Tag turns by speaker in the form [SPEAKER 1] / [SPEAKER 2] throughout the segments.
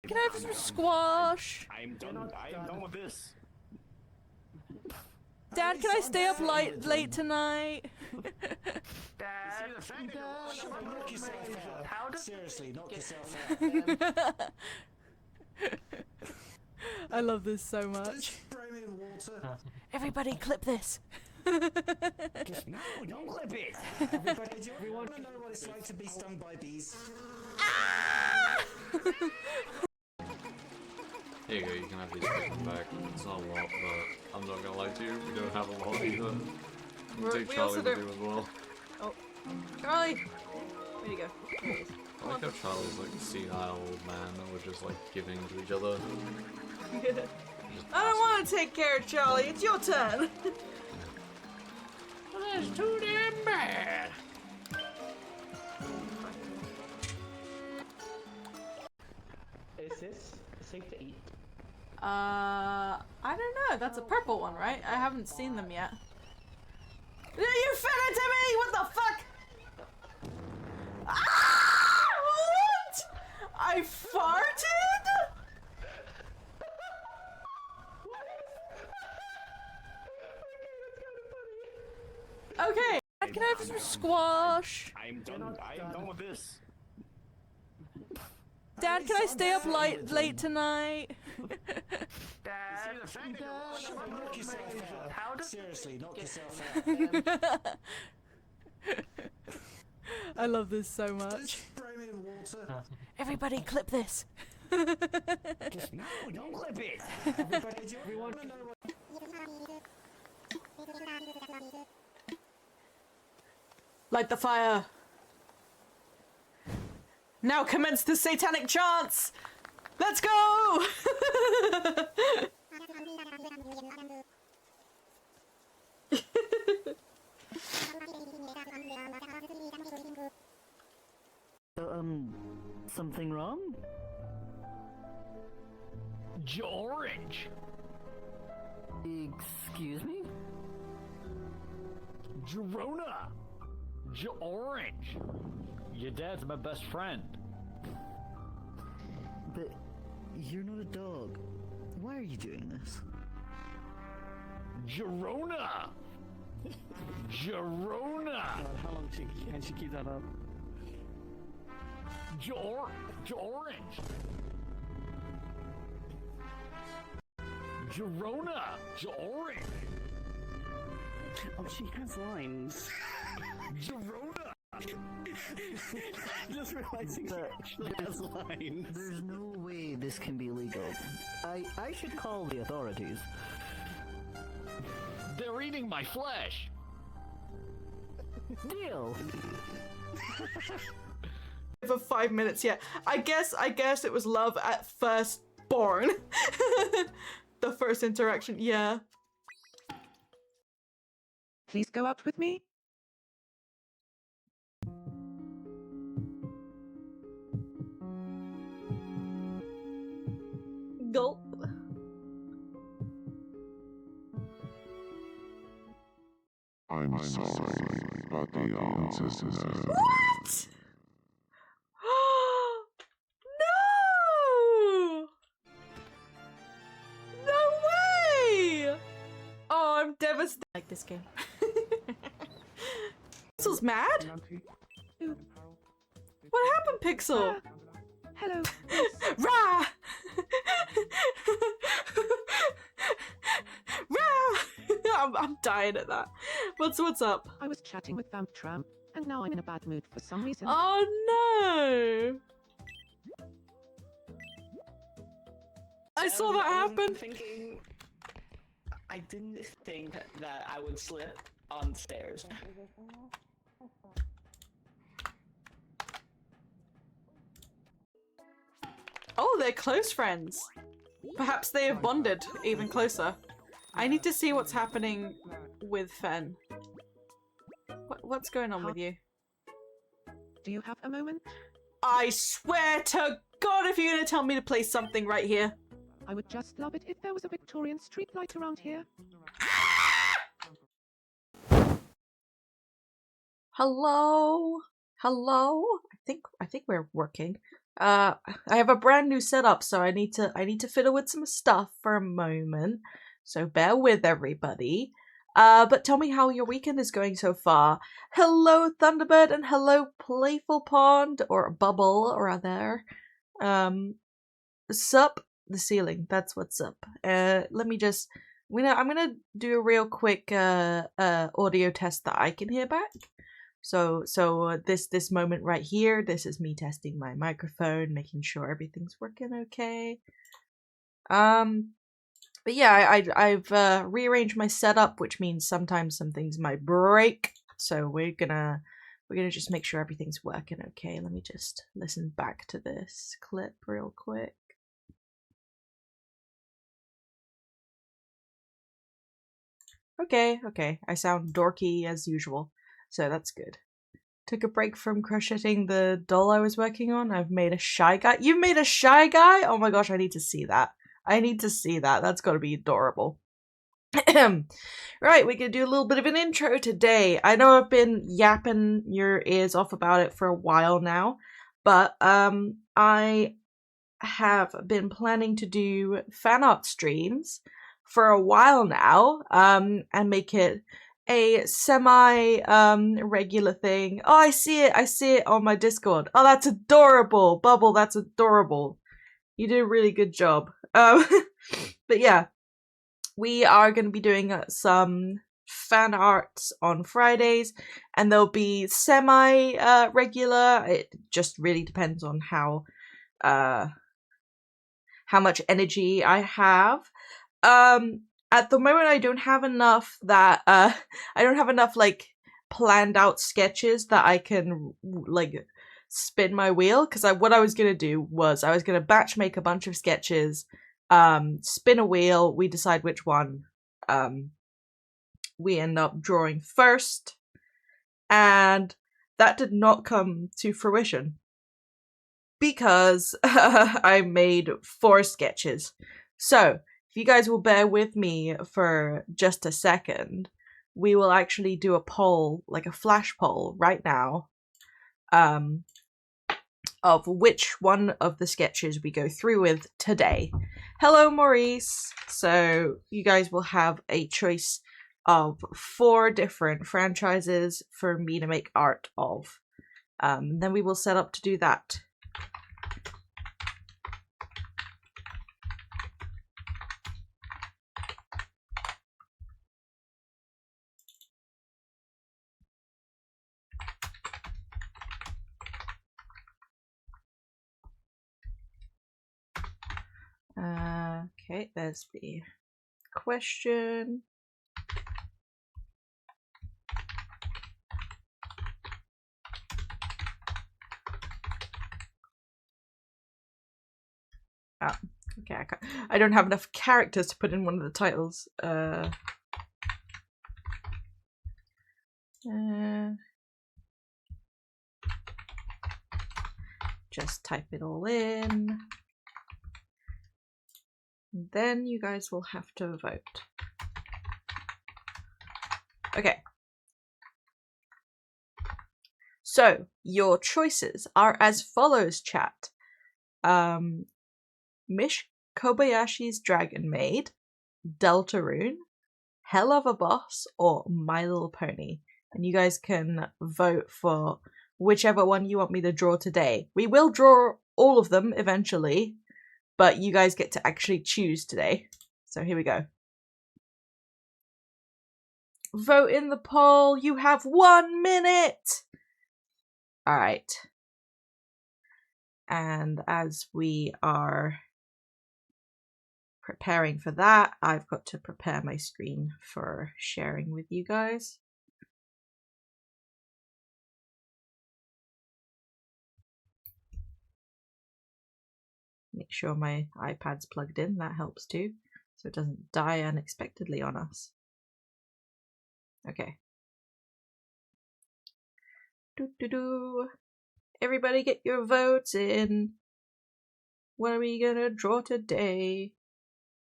[SPEAKER 1] Can I have some squash?
[SPEAKER 2] I'm done with this.
[SPEAKER 1] Dad, can I stay up late tonight?
[SPEAKER 3] Dad,
[SPEAKER 4] knock yourself out.
[SPEAKER 3] how does
[SPEAKER 4] Seriously, knock yourself out.
[SPEAKER 1] I love this so
[SPEAKER 4] Just
[SPEAKER 1] much.
[SPEAKER 4] spray me in water.
[SPEAKER 1] Everybody clip this.
[SPEAKER 2] No, don't clip it.
[SPEAKER 4] Everybody, do you want to know what it's like to be stung by bees?
[SPEAKER 5] Here you go, you can have these taken back. It's not a lot, but I'm not gonna lie to you, we don't have a lot either. You can take
[SPEAKER 1] We
[SPEAKER 5] Charlie
[SPEAKER 1] also
[SPEAKER 5] with
[SPEAKER 1] don't-
[SPEAKER 5] you as well.
[SPEAKER 1] Oh, Charlie! Where'd you go? There he is.
[SPEAKER 5] I like how Charlie's like a senile old man that we're just like giving to each other.
[SPEAKER 1] I don't want to take care of Charlie. It's your turn.
[SPEAKER 2] That's too damn bad.
[SPEAKER 6] Is this safe to eat?
[SPEAKER 1] I don't know. That's a purple one, right? I haven't seen them yet. You fed it to me! What the fuck? Ah! What? I farted? Okay. Can I have some squash?
[SPEAKER 2] I'm done with this.
[SPEAKER 1] Dad, can I stay up late tonight?
[SPEAKER 3] Dad,
[SPEAKER 4] Knock yourself out.
[SPEAKER 3] how does
[SPEAKER 4] Seriously, knock yourself out.
[SPEAKER 1] I love this so
[SPEAKER 4] Just
[SPEAKER 1] much.
[SPEAKER 4] spray me in water.
[SPEAKER 1] Everybody clip this.
[SPEAKER 2] No, don't clip it.
[SPEAKER 4] Everybody, do you want to know what...
[SPEAKER 1] Light the fire. Now commence the satanic chants. Let's go.
[SPEAKER 6] Something wrong?
[SPEAKER 2] Orange.
[SPEAKER 6] Excuse me?
[SPEAKER 2] Jerona. Orange. Your dad's my best friend.
[SPEAKER 6] But you're not a dog. Why are you doing this?
[SPEAKER 2] Jerona. Jerona.
[SPEAKER 6] How long can she keep that up?
[SPEAKER 2] Orange. Jerona. Orange.
[SPEAKER 6] Oh, she has lines.
[SPEAKER 2] Jerona.
[SPEAKER 6] Just realizing she actually has lines. There's no way this can be legal. I should call the authorities.
[SPEAKER 2] They're eating my flesh.
[SPEAKER 6] Deal!
[SPEAKER 1] For 5 minutes, yeah. I guess it was love at first born. The first interaction, yeah.
[SPEAKER 7] Please go out with me.
[SPEAKER 1] Gulp.
[SPEAKER 8] I'm sorry, but the answer is no.
[SPEAKER 1] What? No! No way! Oh, I'm devastated. I like this game. Pixel's mad? What happened, Pixel?
[SPEAKER 7] Hello.
[SPEAKER 1] Rah! Rah! I'm dying at that. What's up?
[SPEAKER 7] I was chatting with Vamp Tramp, and now I'm in a bad mood for some reason.
[SPEAKER 1] Oh no! I saw that happen.
[SPEAKER 3] Thinking, I didn't think that I would slip on stairs.
[SPEAKER 1] Oh, they're close friends. Perhaps they have bonded even closer. I need to see what's happening with Fen. What's going on with you?
[SPEAKER 7] Do you have a moment?
[SPEAKER 1] I swear to God if you're gonna tell me to play something right here.
[SPEAKER 7] I would just love it if there was a Victorian street light around here.
[SPEAKER 1] Hello? Hello? I think we're working. I have a brand new setup, so I need to fiddle with some stuff for a moment. So bear with everybody. But tell me how your weekend is going so far. Hello, Thunderbird, and hello, Playful Pond, or Bubble, rather. Sup the ceiling. That's what's up. Let me just. I'm gonna do a real quick audio test that I can hear back. So this moment right here, this is me testing my microphone, making sure everything's working okay. But yeah, I've rearranged my setup, which means sometimes some things might break. So we're gonna just make sure everything's working okay. Let me just listen back to this clip real quick. Okay, I sound dorky as usual, so that's good. Took a break from crocheting the doll I was working on. I've made a shy guy. You've made a shy guy? Oh my gosh, I need to see that. I need to see that. That's gotta be adorable. Right, we can do a little bit of an intro today. I know I've been yapping your ears off about it for a while now, but I have been planning to do fan art streams for a while now, and make it a semi regular thing. Oh, I see it on my Discord. Oh, that's adorable. Bubble, that's adorable. You did a really good job. But yeah, we are going to be doing some fan arts on Fridays, and they'll be semi regular. It just really depends on how much energy I have. At the moment I don't have enough that I don't have enough like planned out sketches that I can like spin my wheel, because what I was gonna do was I was gonna batch make a bunch of sketches, spin a wheel, we decide which one we end up drawing first, and that did not come to fruition because I made 4 sketches. So if you guys will bear with me for just a second, we will actually do a poll, like a flash poll right now, of which one of the sketches we go through with today. Hello, Maurice. So you guys will have a choice of 4 different franchises for me to make art of. Then we will set up to do that. Okay, there's the question. Oh, okay, I don't have enough characters to put in one of the titles. Just type it all in. Then you guys will have to vote. Okay. So, your choices are as follows, chat. Mish Kobayashi's Dragon Maid, Deltarune, Hell of a Boss, or My Little Pony. And you guys can vote for whichever one you want me to draw today. We will draw all of them eventually, but you guys get to actually choose today. So here we go. Vote in the poll. You have 1 minute. All right. And as we are preparing for that, I've got to prepare my screen for sharing with you guys. Make sure my iPad's plugged in, that helps too, so it doesn't die unexpectedly on us. Okay. Everybody get your votes in. What are we gonna draw today?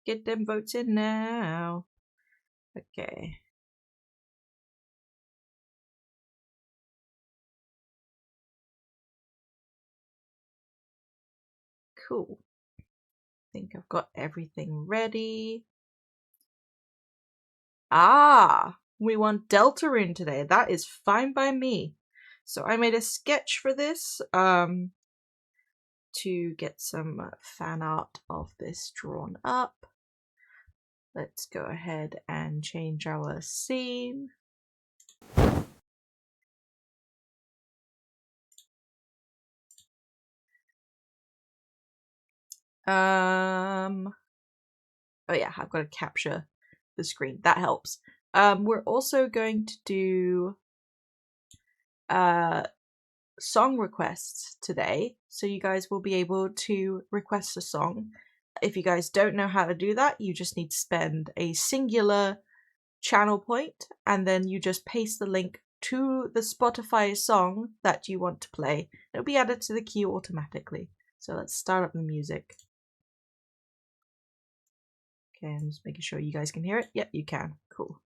[SPEAKER 1] Get them votes in now. Okay. Cool. I think I've got everything ready. Ah, we want Deltarune today. That is fine by me. So I made a sketch for this to get some fan art of this drawn up. Let's go ahead and change our scene. Oh yeah, I've got to capture the screen. That helps. We're also going to do song requests today, so you guys will be able to request a song. If you guys don't know how to do that, you just need to spend a singular channel point, and then you just paste the link to the Spotify song that you want to play. It'll be added to the queue automatically. So let's start up the music. Okay, I'm just making sure you guys can hear it. Yep, you can. Cool.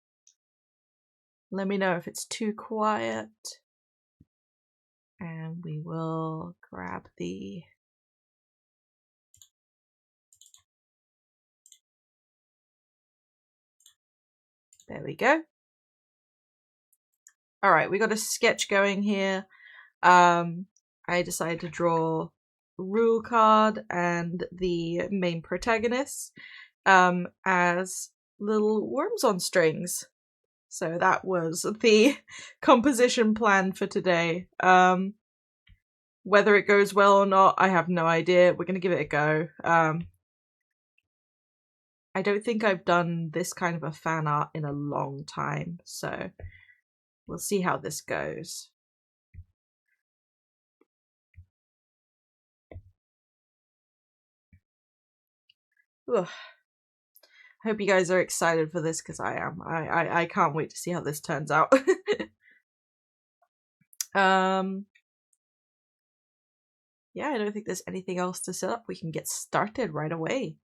[SPEAKER 1] Let me know if it's too quiet. And we will grab the... There we go. Alright, we got a sketch going here. I decided to draw Rule Card and the main protagonists as little worms on strings. So that was the composition plan for today. Whether it goes well or not, I have no idea. We're going to give it a go. I don't think I've done this kind of a fan art in a long time, so we'll see how this goes. Ugh. I hope you guys are excited for this, because I am. I can't wait to see how this turns out. Yeah, I don't think there's anything else to set up. We can get started right away.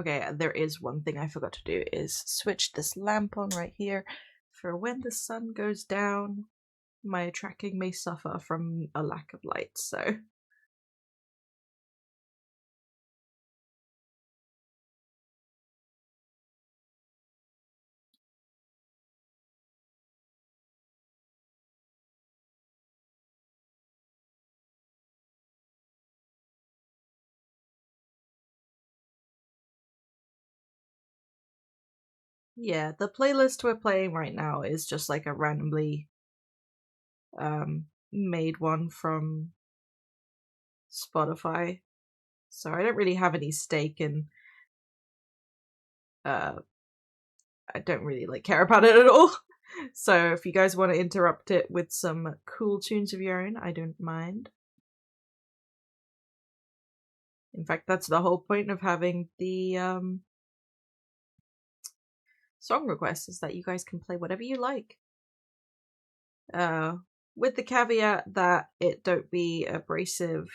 [SPEAKER 1] Okay, there is one thing I forgot to do, is switch this lamp on right here for when the sun goes down. My tracking may suffer from a lack of light, so... Yeah, the playlist we're playing right now is just like a randomly made one from Spotify. So I don't really have any stake in I don't really care about it at all. So if you guys want to interrupt it with some cool tunes of your own, I don't mind. In fact, that's the whole point of having the song requests, is that you guys can play whatever you like. With the caveat that it don't be abrasive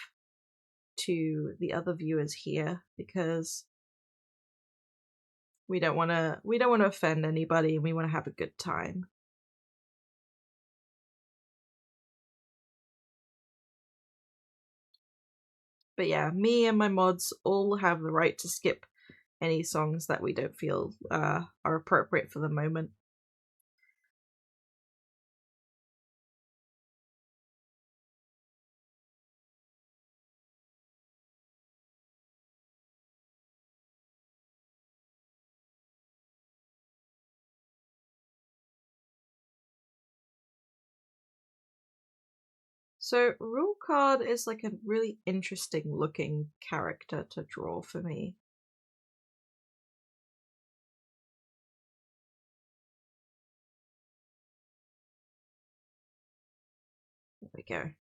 [SPEAKER 1] to the other viewers here, because we don't want to offend anybody, and we want to have a good time. But yeah, me and my mods all have the right to skip any songs that we don't feel are appropriate for the moment. So Rule Card is like a really interesting looking character to draw for me. There we go.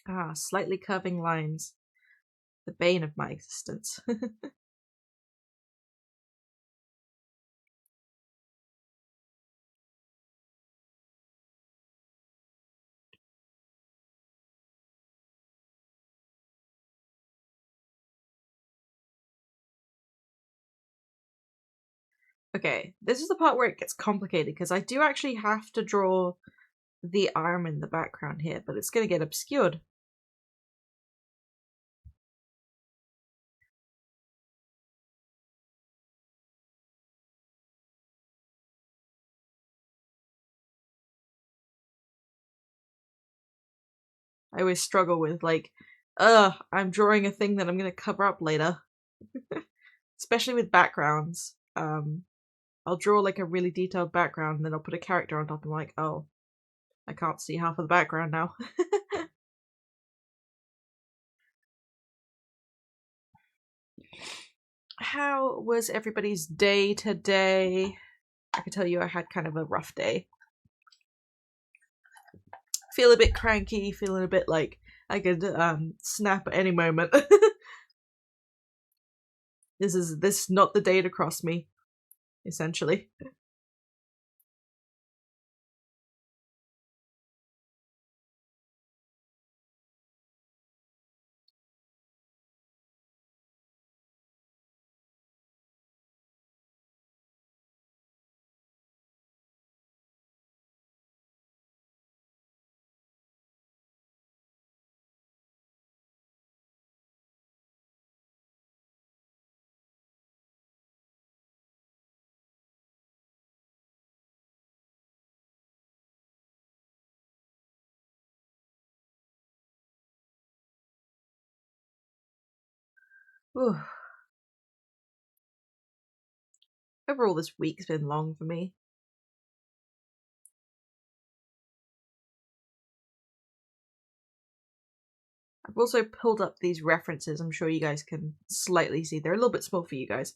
[SPEAKER 1] Ah, slightly curving lines. The bane of my existence. Okay, this is the part where it gets complicated because I do actually have to draw the arm in the background here, but it's going to get obscured. I always struggle with like, I'm drawing a thing that I'm going to cover up later. Especially with backgrounds. I'll draw like a really detailed background and then I'll put a character on top and I'm like, oh, I can't see half of the background now. How was everybody's day today? I can tell you I had kind of a rough day. Feel a bit cranky, feeling a bit like I could snap at any moment. This is not the day to cross me, essentially. Whew. Overall, this week's been long for me. I've also pulled up these references. I'm sure you guys can slightly see. They're a little bit small for you guys.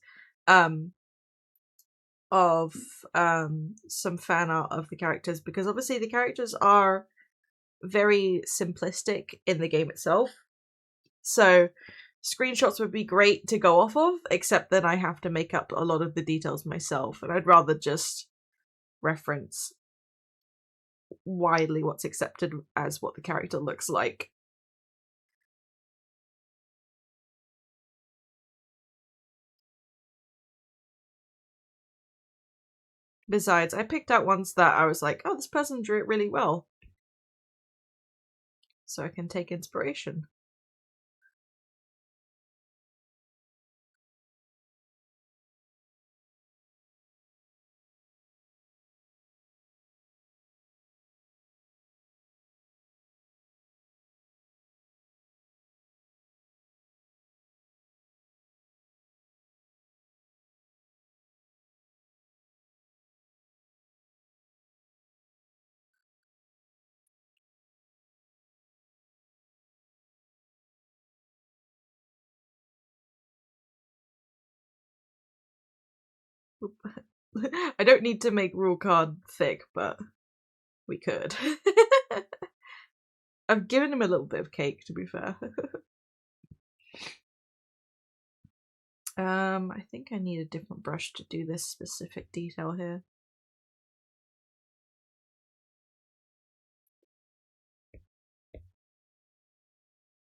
[SPEAKER 1] Of some fan art of the characters, because obviously the characters are very simplistic in the game itself. So screenshots would be great to go off of, except then I have to make up a lot of the details myself, and I'd rather just reference widely what's accepted as what the character looks like. Besides, I picked out ones that I was like, oh, this person drew it really well. So I can take inspiration. I don't need to make rule card thick, but we could. I've given him a little bit of cake, to be fair. I think I need a different brush to do this specific detail here.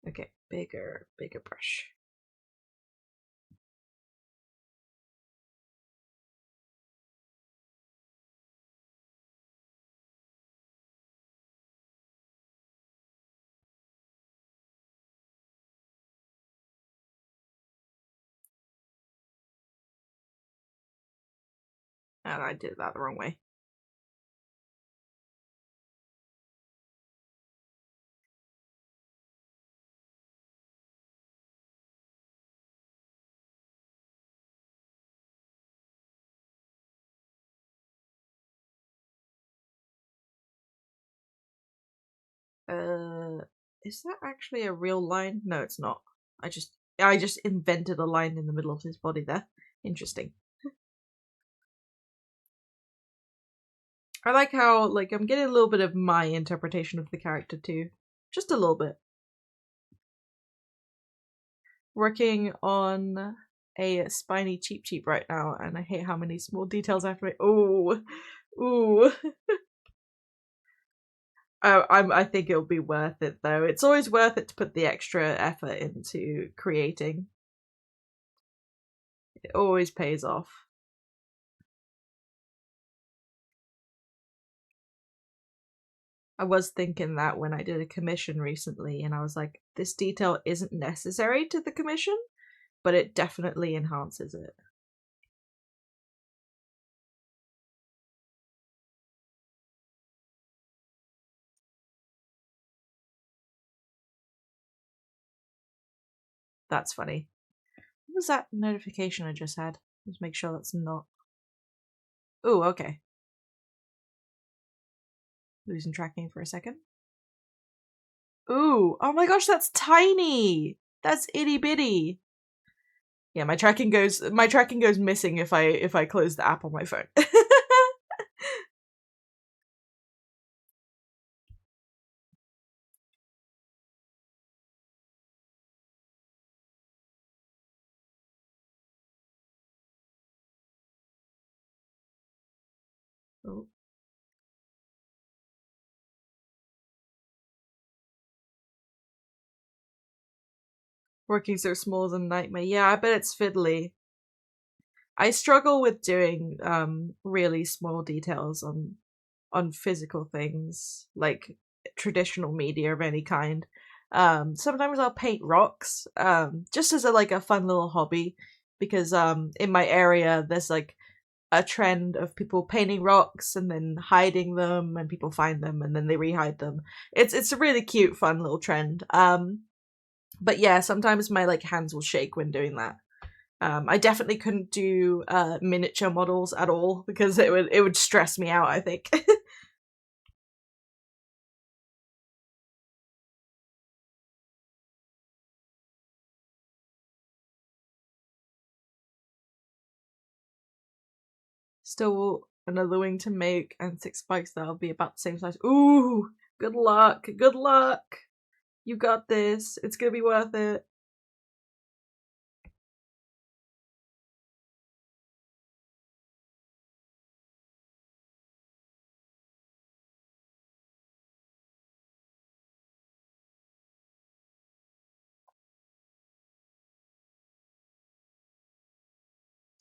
[SPEAKER 1] Okay, bigger brush. And I did that the wrong way. Is that actually a real line? No, it's not. I just invented a line in the middle of his body there. Interesting. I like how, like, I'm getting a little bit of my interpretation of the character too. Just a little bit. Working on a spiny Cheep Cheep right now, and I hate how many small details I have to make. Ooh. Ooh. I think it'll be worth it though. It's always worth it to put the extra effort into creating. It always pays off. I was thinking that when I did a commission recently, and I was like, this detail isn't necessary to the commission, but it definitely enhances it. That's funny. What was that notification I just had? Let's make sure that's not... Ooh, okay. Losing tracking for a second. Ooh, oh my gosh, that's tiny! That's itty bitty. Yeah, my tracking goes missing if I close the app on my phone. Oh. Working so small is a nightmare. Yeah, I bet it's fiddly. I struggle with doing really small details on physical things, like traditional media of any kind. Sometimes I'll paint rocks, just as a fun little hobby, because in my area there's like a trend of people painting rocks and then hiding them, and people find them and then they rehide them. It's a really cute, fun little trend. But yeah, sometimes my hands will shake when doing that. I definitely couldn't do miniature models at all because it would stress me out, I think. Still another wing to make and 6 spikes that'll be about the same size. Ooh, good luck, good luck. You got this. It's gonna be worth it.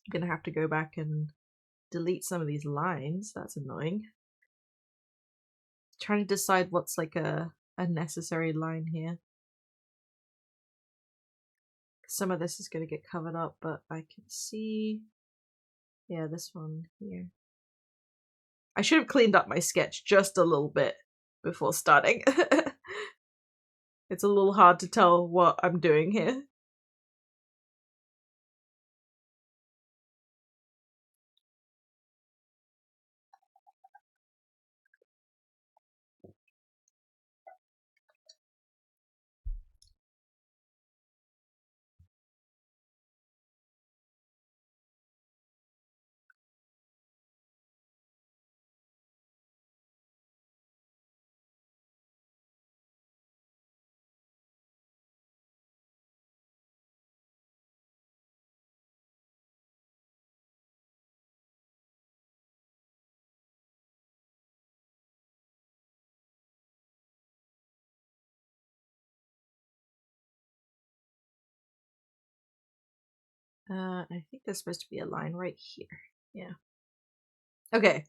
[SPEAKER 1] I'm gonna have to go back and delete some of these lines. That's annoying. Trying to decide what's like a necessary line here. Some of this is gonna get covered up, but I can see, yeah, this one here. I should have cleaned up my sketch just a little bit before starting. It's a little hard to tell what I'm doing here. I think there's supposed to be a line right here. Yeah. Okay.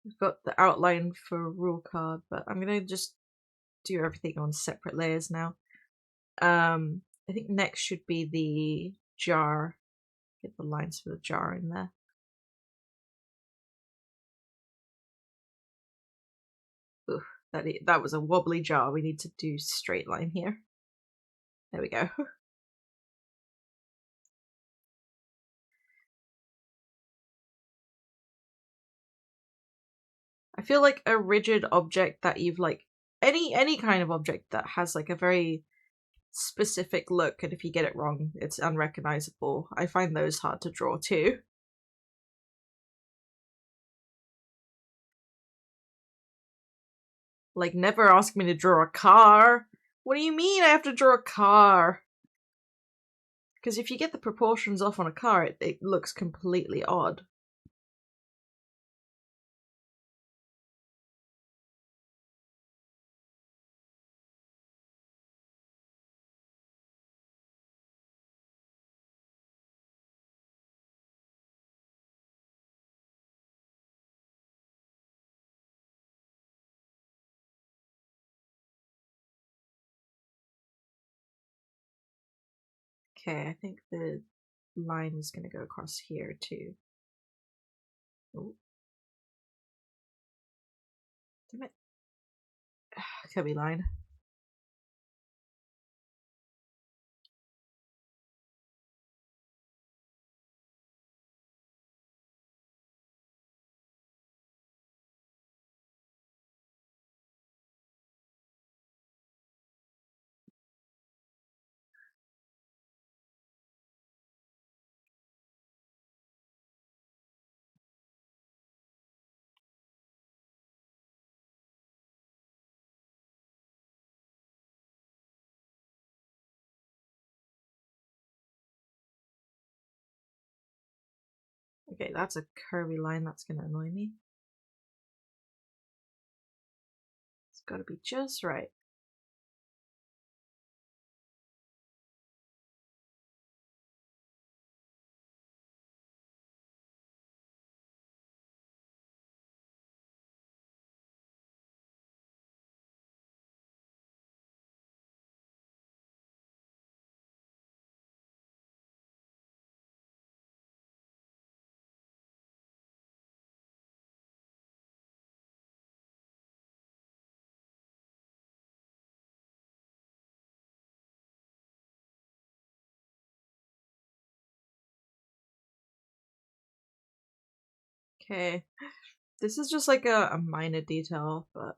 [SPEAKER 1] We've got the outline for rule card, but I'm gonna just do everything on separate layers now. I think next should be the jar. Get the lines for the jar in there. Ooh, that was a wobbly jar. We need to do straight line here. There we go. I feel like a rigid object that you've any kind of object that has a very specific look, and if you get it wrong, it's unrecognizable. I find those hard to draw too. Never ask me to draw a car. What do you mean I have to draw a car? Because if you get the proportions off on a car, it looks completely odd. Okay, I think the line is going to go across here too. Oh. Damn it. Kirby line. Okay, that's a curvy line. That's going to annoy me. It's got to be just right. Okay, this is just like a minor detail, but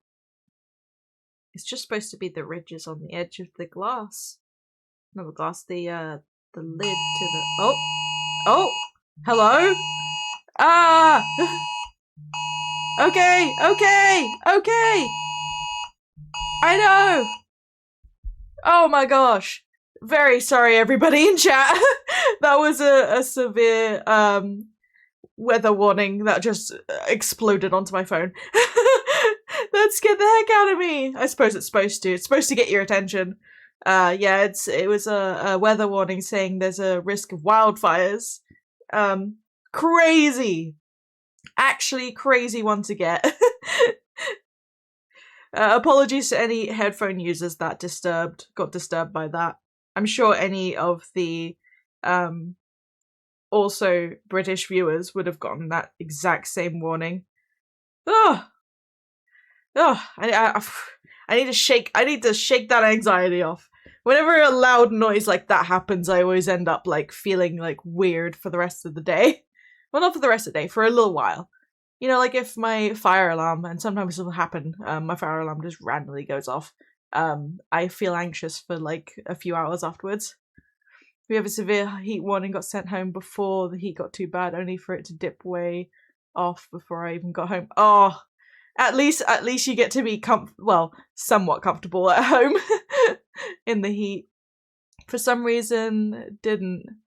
[SPEAKER 1] it's just supposed to be the ridges on the edge of the glass. No, the glass, the lid to the. Oh! Oh! Hello? Ah! Okay, okay, okay! I know! Oh my gosh! Very sorry, everybody in chat. That was a severe weather warning that just exploded onto my phone. That scared the heck out of me. I suppose it's supposed to. It's supposed to get your attention. Yeah, it was a weather warning saying there's a risk of wildfires. Crazy. Actually crazy one to get. Apologies to any headphone users that got disturbed by that. I'm sure any of the also British viewers would have gotten that exact same warning. Oh, I need to shake that anxiety off. Whenever a loud noise like that happens, I always end up like feeling like weird for the rest of the day. Well, not for the rest of the day, for a little while. You know, like if my fire alarm, and sometimes it'll happen, my fire alarm just randomly goes off. I feel anxious for like a few hours afterwards. We have a severe heat warning, got sent home before the heat got too bad, only for it to dip way off before I even got home. Oh, at least you get to be somewhat comfortable at home in the heat. For some reason,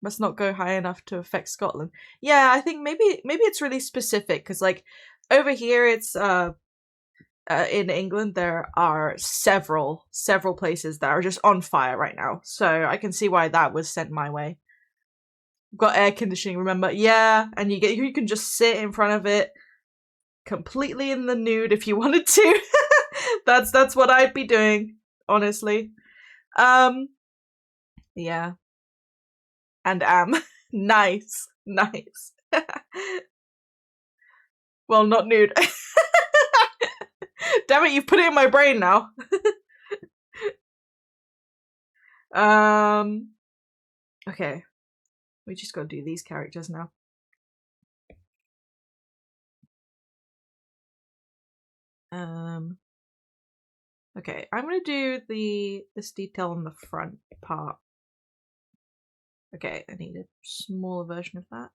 [SPEAKER 1] must not go high enough to affect Scotland. Yeah, I think maybe it's really specific because like over here it's in England there are several places that are just on fire right now, so I can see why that was sent my way. Got air conditioning, remember? Yeah, and you can just sit in front of it completely in the nude if you wanted to. That's what I'd be doing, honestly. Yeah. And am. Nice. Well, not nude. Damn it, you've put it in my brain now. Okay. We just gotta do these characters now. Okay, I'm gonna do this detail on the front part. Okay, I need a smaller version of that.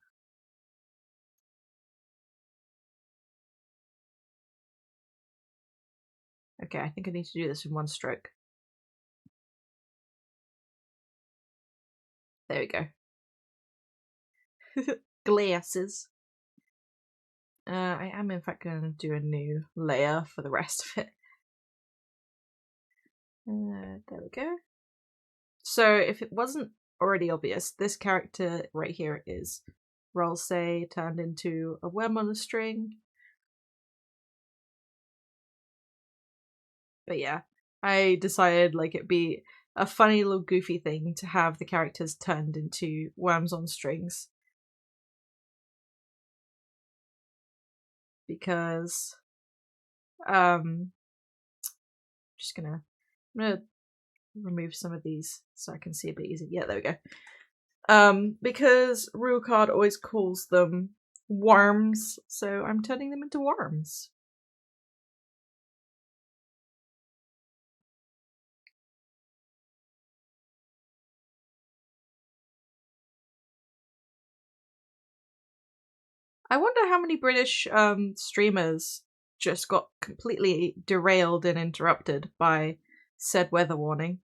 [SPEAKER 1] Okay, I think I need to do this in one stroke. There we go. Glasses. I am in fact going to do a new layer for the rest of it. There we go. So if it wasn't already obvious, this character right here is Rolsei turned into a worm on a string. But yeah, I decided like it'd be a funny little goofy thing to have the characters turned into worms on strings. Because just I'm gonna remove some of these so I can see a bit easier. Yeah, there we go. Because rule card always calls them worms, so I'm turning them into worms. I wonder how many British streamers just got completely derailed and interrupted by said weather warning.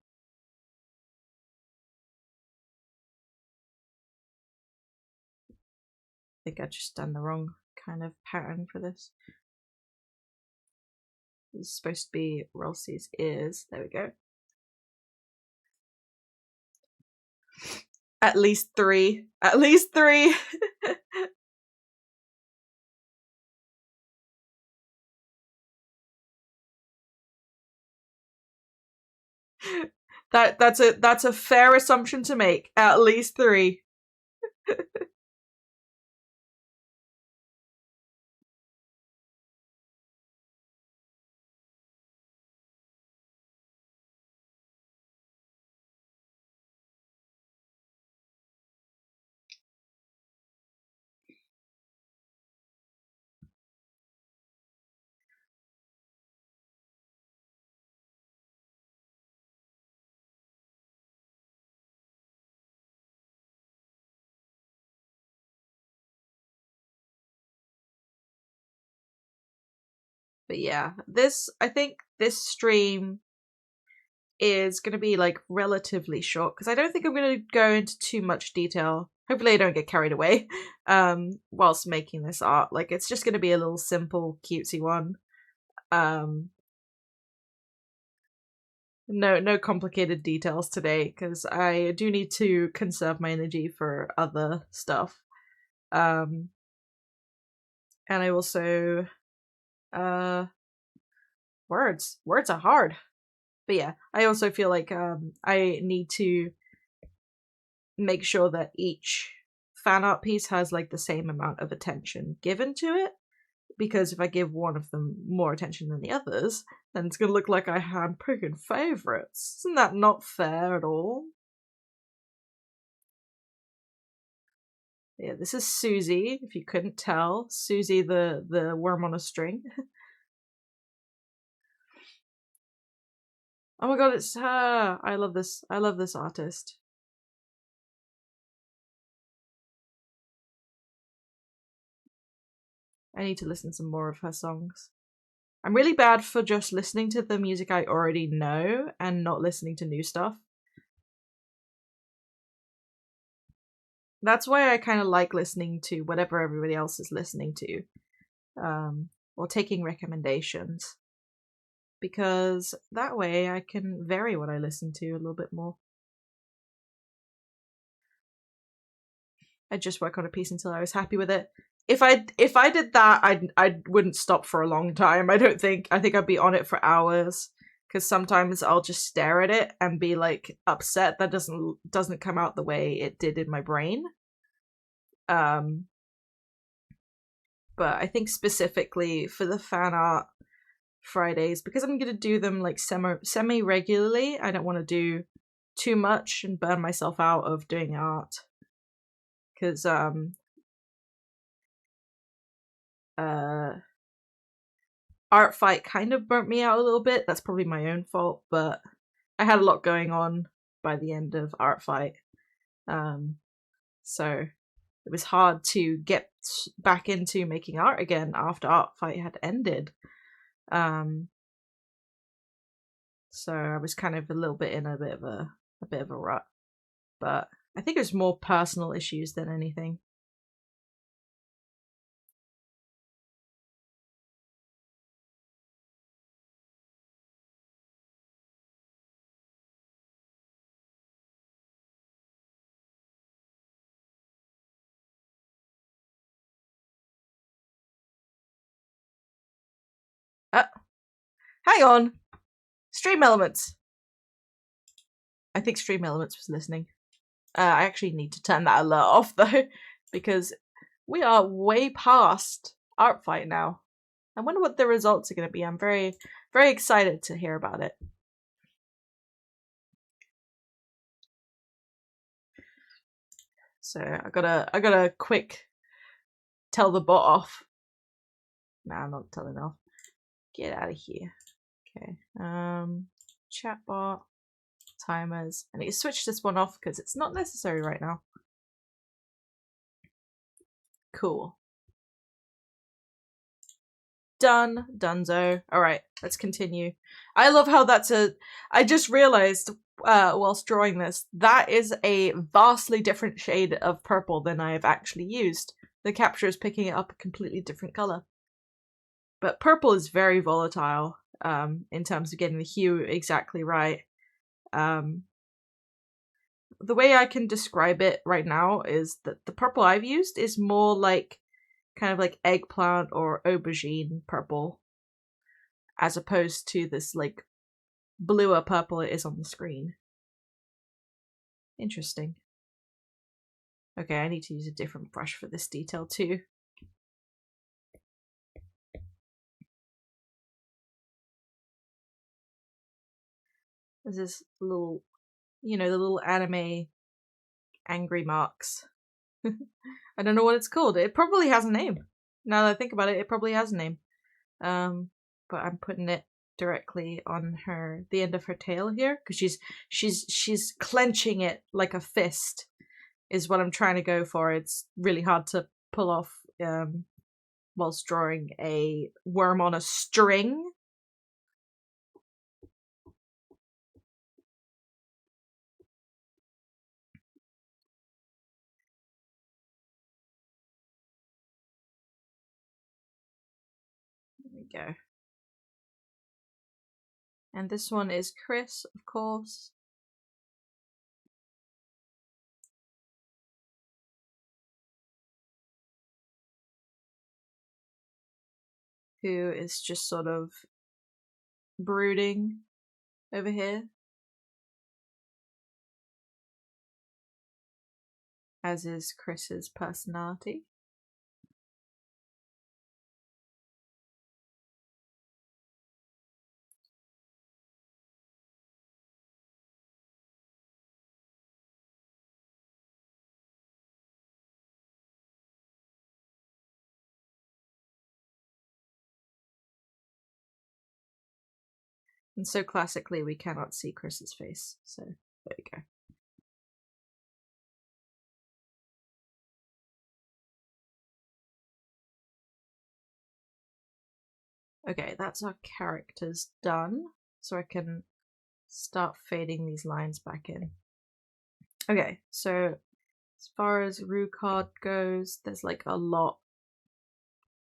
[SPEAKER 1] I think I just done the wrong kind of pattern for this. It's supposed to be Rolsey's ears. There we go. At least 3. At least 3. That's a fair assumption to make. At least 3. But yeah, I think this stream is going to be like relatively short because I don't think I'm going to go into too much detail. Hopefully I don't get carried away whilst making this art. Like it's just going to be a little simple cutesy one. No complicated details today because I do need to conserve my energy for other stuff. And I also words are hard. But yeah, I also feel like I need to make sure that each fan art piece has like the same amount of attention given to it, because if I give one of them more attention than the others, then it's gonna look like I am picking favorites. Isn't that not fair at all? Yeah, this is Susie, if you couldn't tell. Susie the worm on a string. Oh my god, it's her! I love this artist. I need to listen to some more of her songs. I'm really bad for just listening to the music I already know and not listening to new stuff. That's why I kind of like listening to whatever everybody else is listening to, or taking recommendations, because that way I can vary what I listen to a little bit more. I'd just work on a piece until I was happy with it. If I did that, I wouldn't stop for a long time. I think I'd be on it for hours, because sometimes I'll just stare at it and be like upset that doesn't come out the way it did in my brain. But I think specifically for the fan art Fridays, because I'm gonna do them like semi regularly, I don't want to do too much and burn myself out of doing art, because art fight kind of burnt me out a little bit. That's probably my own fault, but I had a lot going on by the end of art fight, so it was hard to get back into making art again after art fight had ended. So I was kind of a little bit in a bit of a rut, but I think it was more personal issues than anything. Hang on. Stream elements. I think Stream Elements was listening. I actually need to turn that alert off though, because we are way past art fight now. I wonder what the results are going to be. I'm very, very excited to hear about it. So I gotta quick tell the bot off. Nah, I'm not telling off. Get out of here. Okay. Chatbot, timers. I need to switch this one off because it's not necessary right now. Cool. Done. Dunzo. Alright, let's continue. I love how that's I just realized whilst drawing this, that is a vastly different shade of purple than I have actually used. The capture is picking it up a completely different colour. But purple is very volatile in terms of getting the hue exactly right. The way I can describe it right now is that the purple I've used is more like kind of like eggplant or aubergine purple, as opposed to this like bluer purple it is on the screen. Interesting. Okay, I need to use a different brush for this detail too. There's this little, you know, the little anime angry marks. I don't know what it's called. It probably has a name. Now that I think about it, it probably has a name. But I'm putting it directly on the end of her tail here, because she's clenching it like a fist is what I'm trying to go for. It's really hard to pull off whilst drawing a worm on a string. There we go. And this one is Chris, of course. Who is just sort of brooding over here. As is Chris's personality. And so classically, we cannot see Chris's face. So there we go. Okay, that's our characters done. So I can start fading these lines back in. Okay, so as far as Rucard goes, there's like a lot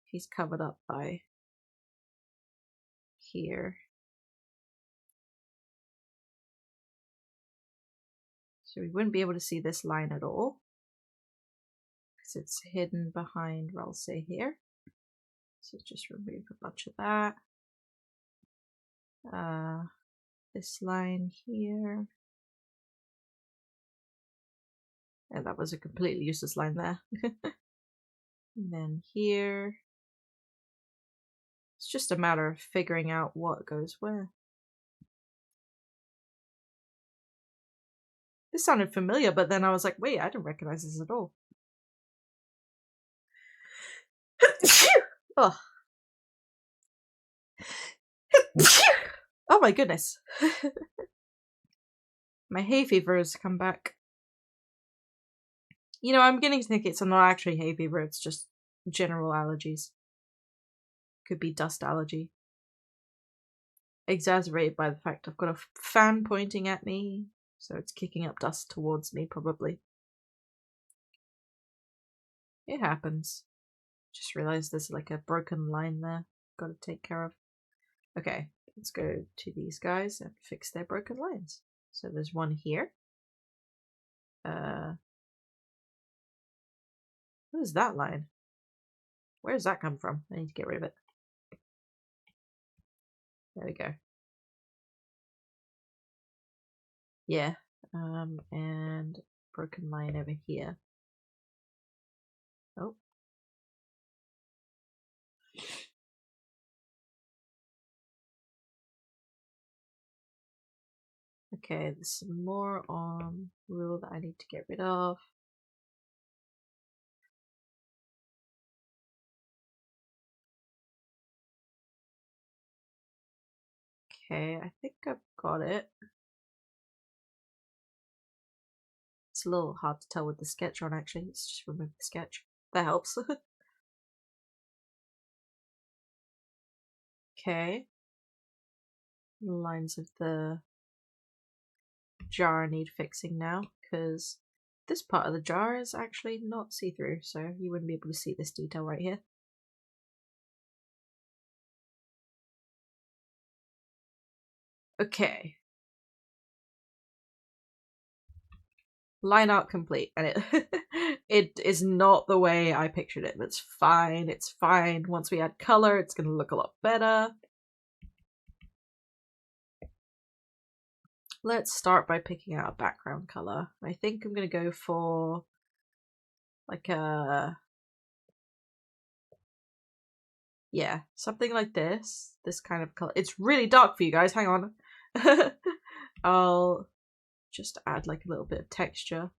[SPEAKER 1] he's covered up by here. So we wouldn't be able to see this line at all, because it's hidden behind, well, I'll say here. So just remove a bunch of that. This line here. And that was a completely useless line there. And then here. It's just a matter of figuring out what goes where. This sounded familiar, but then I was like, wait, I don't recognize this at all. Oh. Oh my goodness. My hay fever has come back. You know, I'm beginning to think it's not actually hay fever, it's just general allergies. Could be dust allergy. Exacerbated by the fact I've got a fan pointing at me, so it's kicking up dust towards me, probably. It happens. Just realized there's like a broken line there. Got to take care of. Okay, let's go to these guys and fix their broken lines. So there's one here. What is that line? Where does that come from? I need to get rid of it. There we go. Yeah, And broken line over here. Oh. Okay, there's some more on rule that I need to get rid of. Okay, I think I've got it. It's a little hard to tell with the sketch on actually. Let's just remove the sketch. That helps. Okay. The lines of the jar need fixing now because this part of the jar is actually not see-through, so you wouldn't be able to see this detail right here. Okay. Line art complete, and it it is not the way I pictured it. That's fine. It's fine. Once we add color, it's gonna look a lot better. Let's start by picking out a background color. I think I'm gonna go for like a something like this. This kind of color. It's really dark for you guys. Hang on. I'll just add like a little bit of texture.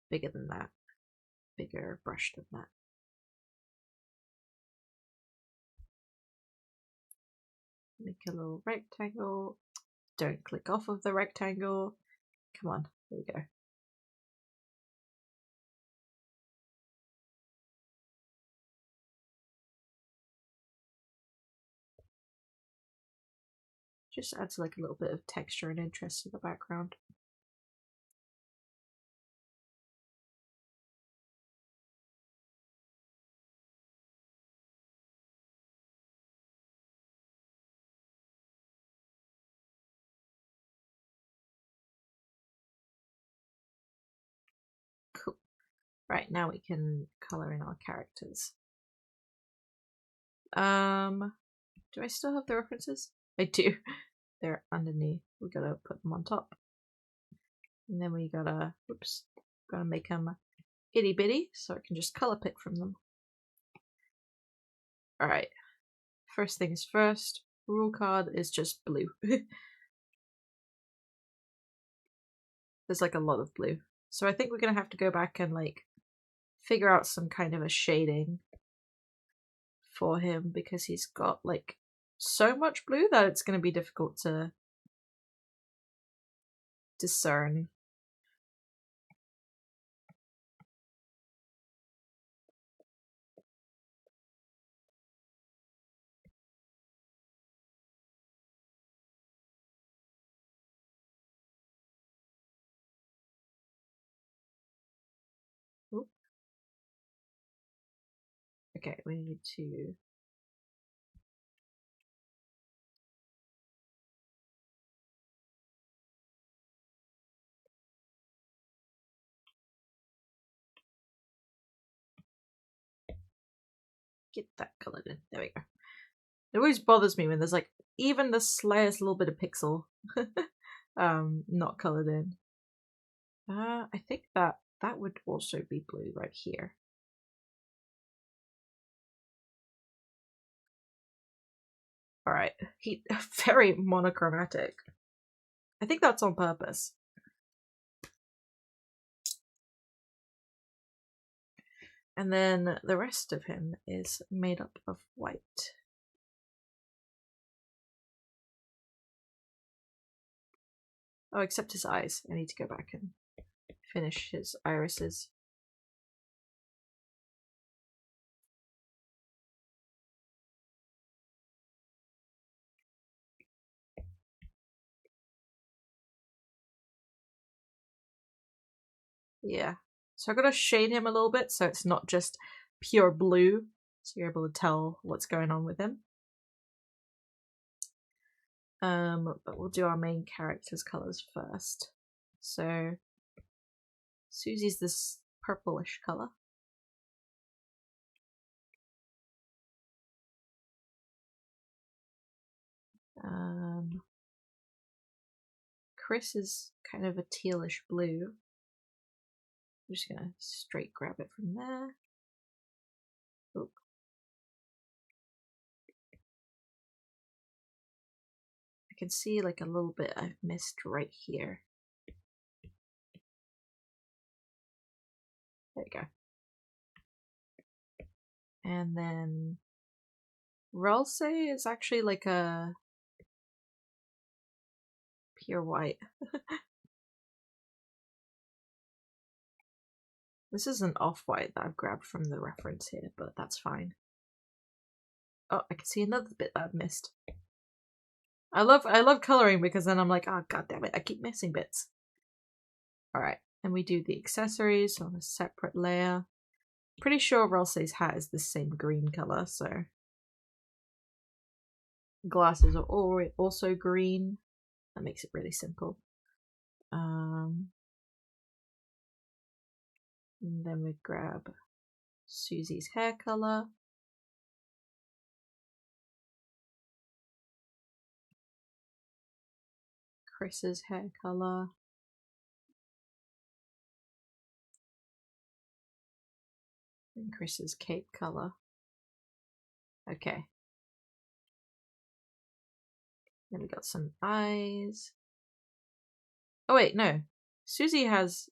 [SPEAKER 1] Bigger than that. Bigger brush than that. Make a little rectangle. Don't click off of the rectangle. Come on, there we go. Just adds like a little bit of texture and interest to the background. Cool. Right, now we can color in our characters. Do I still have the references? I do. They're underneath. We gotta put them on top. And then we gotta, gotta make them itty bitty so I can just color pick from them. Alright. First things first, rule card is just blue. There's like a lot of blue. So I think we're gonna have to go back and like figure out some kind of a shading for him because he's got like so much blue that it's gonna be difficult to discern. Oop. Okay, we need to get that colored in. There we go. It always bothers me when there's like even the slightest little bit of pixel not colored in. I think that would also be blue right here. Alright, he very monochromatic. I think that's on purpose. And then the rest of him is made up of white. Oh, except his eyes. I need to go back and finish his irises. Yeah. So I gotta shade him a little bit so it's not just pure blue. So you're able to tell what's going on with him. But we'll do our main character's colors first. So Susie's this purplish color. Chris is kind of a tealish blue. I'm just gonna straight grab it from there. Oop. I can see like a little bit I've missed right here. There you go. And then Ralse is actually like a pure white. This is an off-white that I've grabbed from the reference here, but that's fine. Oh, I can see another bit that I've missed. I love coloring because then I'm like, oh god damn it, I keep missing bits. Alright, and we do the accessories on a separate layer. Pretty sure Ralse's hat is the same green color, so glasses are also green. That makes it really simple. And then we grab Susie's hair color. Chris's hair color. And Chris's cape color. Okay. Then we got some eyes. Oh wait, no. Susie has...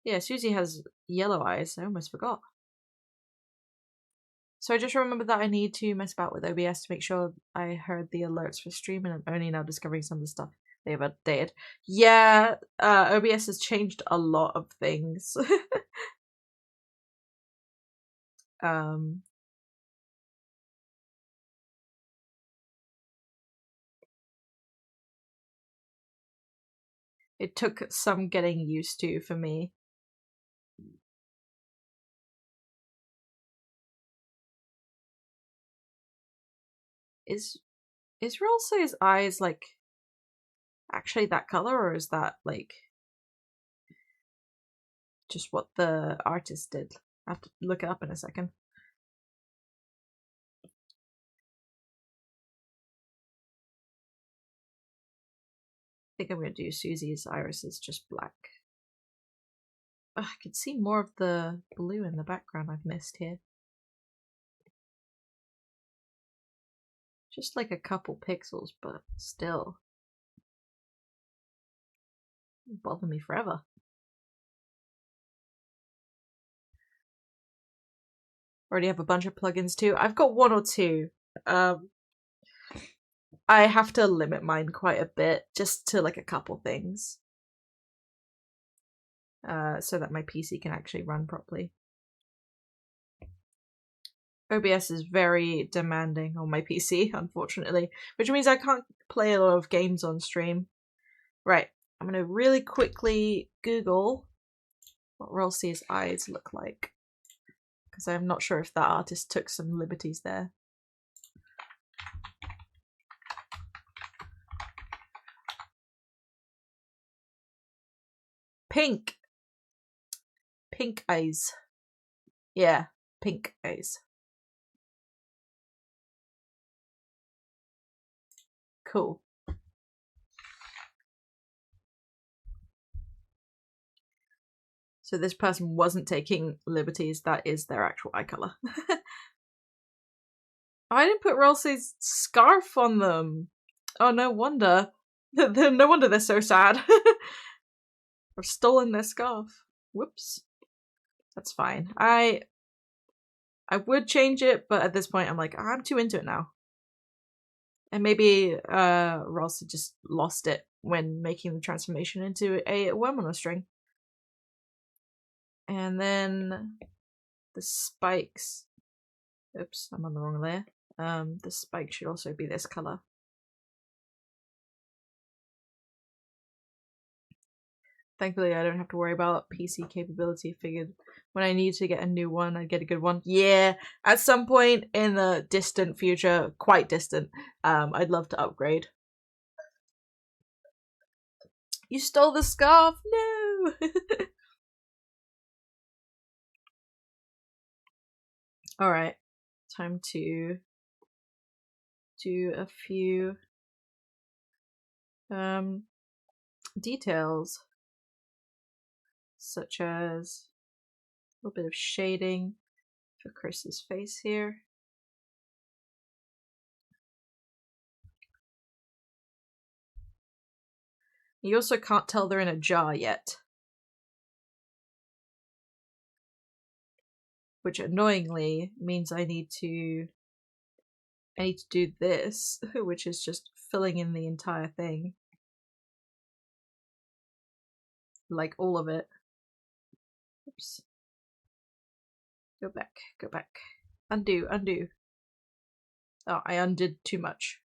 [SPEAKER 1] Yeah, Susie has yellow eyes. I almost forgot. So I just remembered that I need to mess about with OBS to make sure I heard the alerts for stream, and I'm only now discovering some of the stuff they've updated. Yeah, OBS has changed a lot of things. It took some getting used to for me. Is Ralse's eyes like actually that color, or is that like just what the artist did? I have to look it up in a second. I think I'm gonna do Susie's irises just black. Ugh, I can see more of the blue in the background I've missed here. Just like a couple pixels, but still. It'll bother me forever. Already have a bunch of plugins too. I've got one or two. I have to limit mine quite a bit, just to like a couple things. So that my PC can actually run properly. OBS is very demanding on my PC, unfortunately, which means I can't play a lot of games on stream. Right, I'm gonna really quickly Google what Ralse's eyes look like, because I'm not sure if that artist took some liberties there. Pink! Pink eyes. Yeah, pink eyes. Cool. So this person wasn't taking liberties, that is their actual eye colour. Oh, I didn't put Ralse's scarf on them. Oh, no wonder. No wonder they're so sad. I've stolen their scarf. Whoops. That's fine. I would change it, but at this point I'm like, I'm too into it now. And maybe Ralse just lost it when making the transformation into a worm on a string. And then the spikes. Oops, I'm on the wrong layer. The spike should also be this color. Thankfully, I don't have to worry about PC capability. Figured when I need to get a new one, I'd get a good one. Yeah, at some point in the distant future, quite distant, I'd love to upgrade. You stole the scarf! No! Alright, time to do a few details, such as a little bit of shading for Chris's face here. You also can't tell they're in a jar yet, which annoyingly means I need to do this, which is just filling in the entire thing. Like all of it. Oops. Go back, go back. Undo, undo. Oh, I undid too much.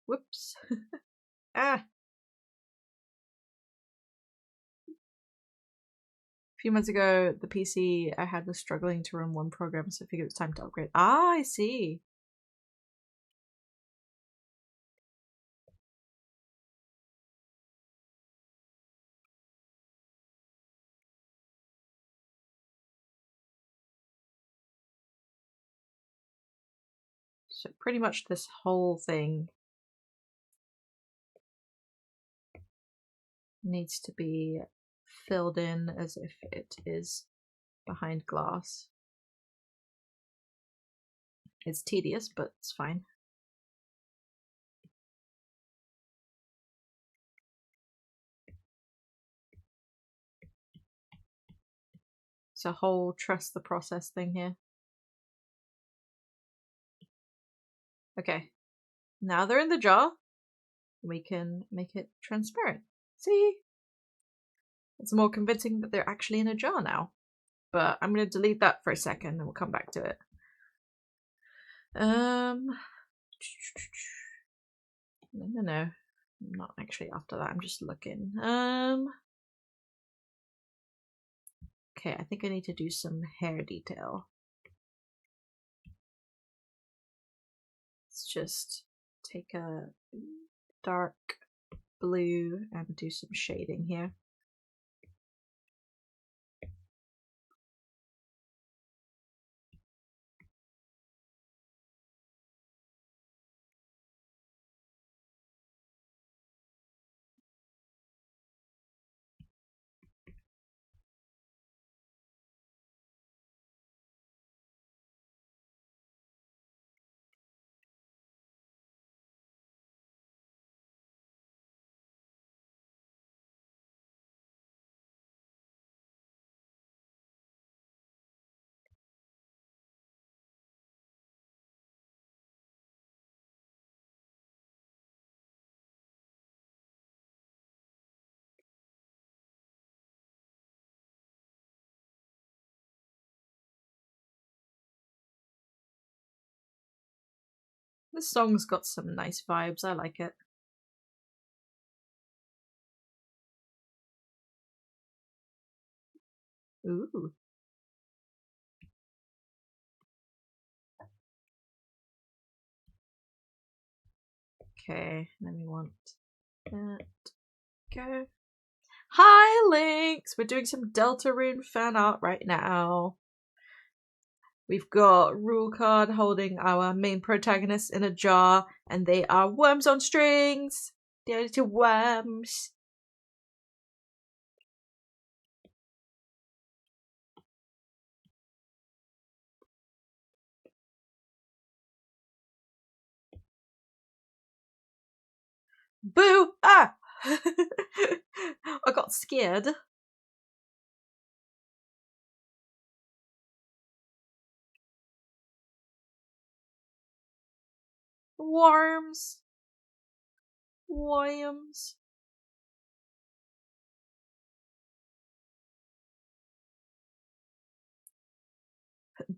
[SPEAKER 1] Whoops. Ah! A few months ago, the PC I had was struggling to run one program, so I figured it was time to upgrade. Ah, I see. So pretty much this whole thing needs to be filled in as if it is behind glass. It's tedious, but it's fine. It's a whole trust the process thing here. Okay, now they're in the jar. We can make it transparent. See? It's more convincing that they're actually in a jar now. But I'm going to delete that for a second and we'll come back to it. No. I'm not actually after that. I'm just looking. Okay, I think I need to do some hair detail. Let's just take a dark blue and do some shading here. This song's got some nice vibes. I like it. Ooh. Okay, then we want that. Go. Hi, Lynx! We're doing some Deltarune fan art right now. We've got Rule Card holding our main protagonists in a jar, and they are worms on strings! They're little worms. Boo! Ah! I got scared. Worms. Worms.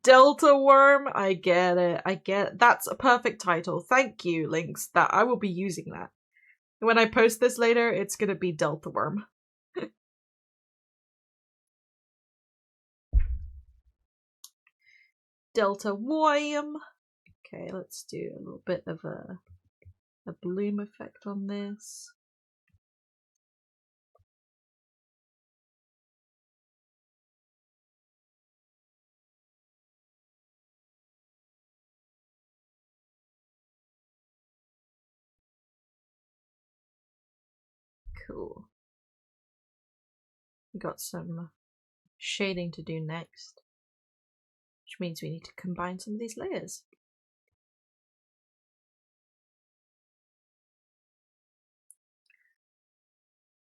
[SPEAKER 1] Delta Worm. I get it. I get it. That's a perfect title. Thank you, Lynx. That I will be using that. When I post this later, it's gonna be Delta Worm. Delta Worm. Okay, let's do a little bit of a bloom effect on this. Cool. We got some shading to do next, which means we need to combine some of these layers.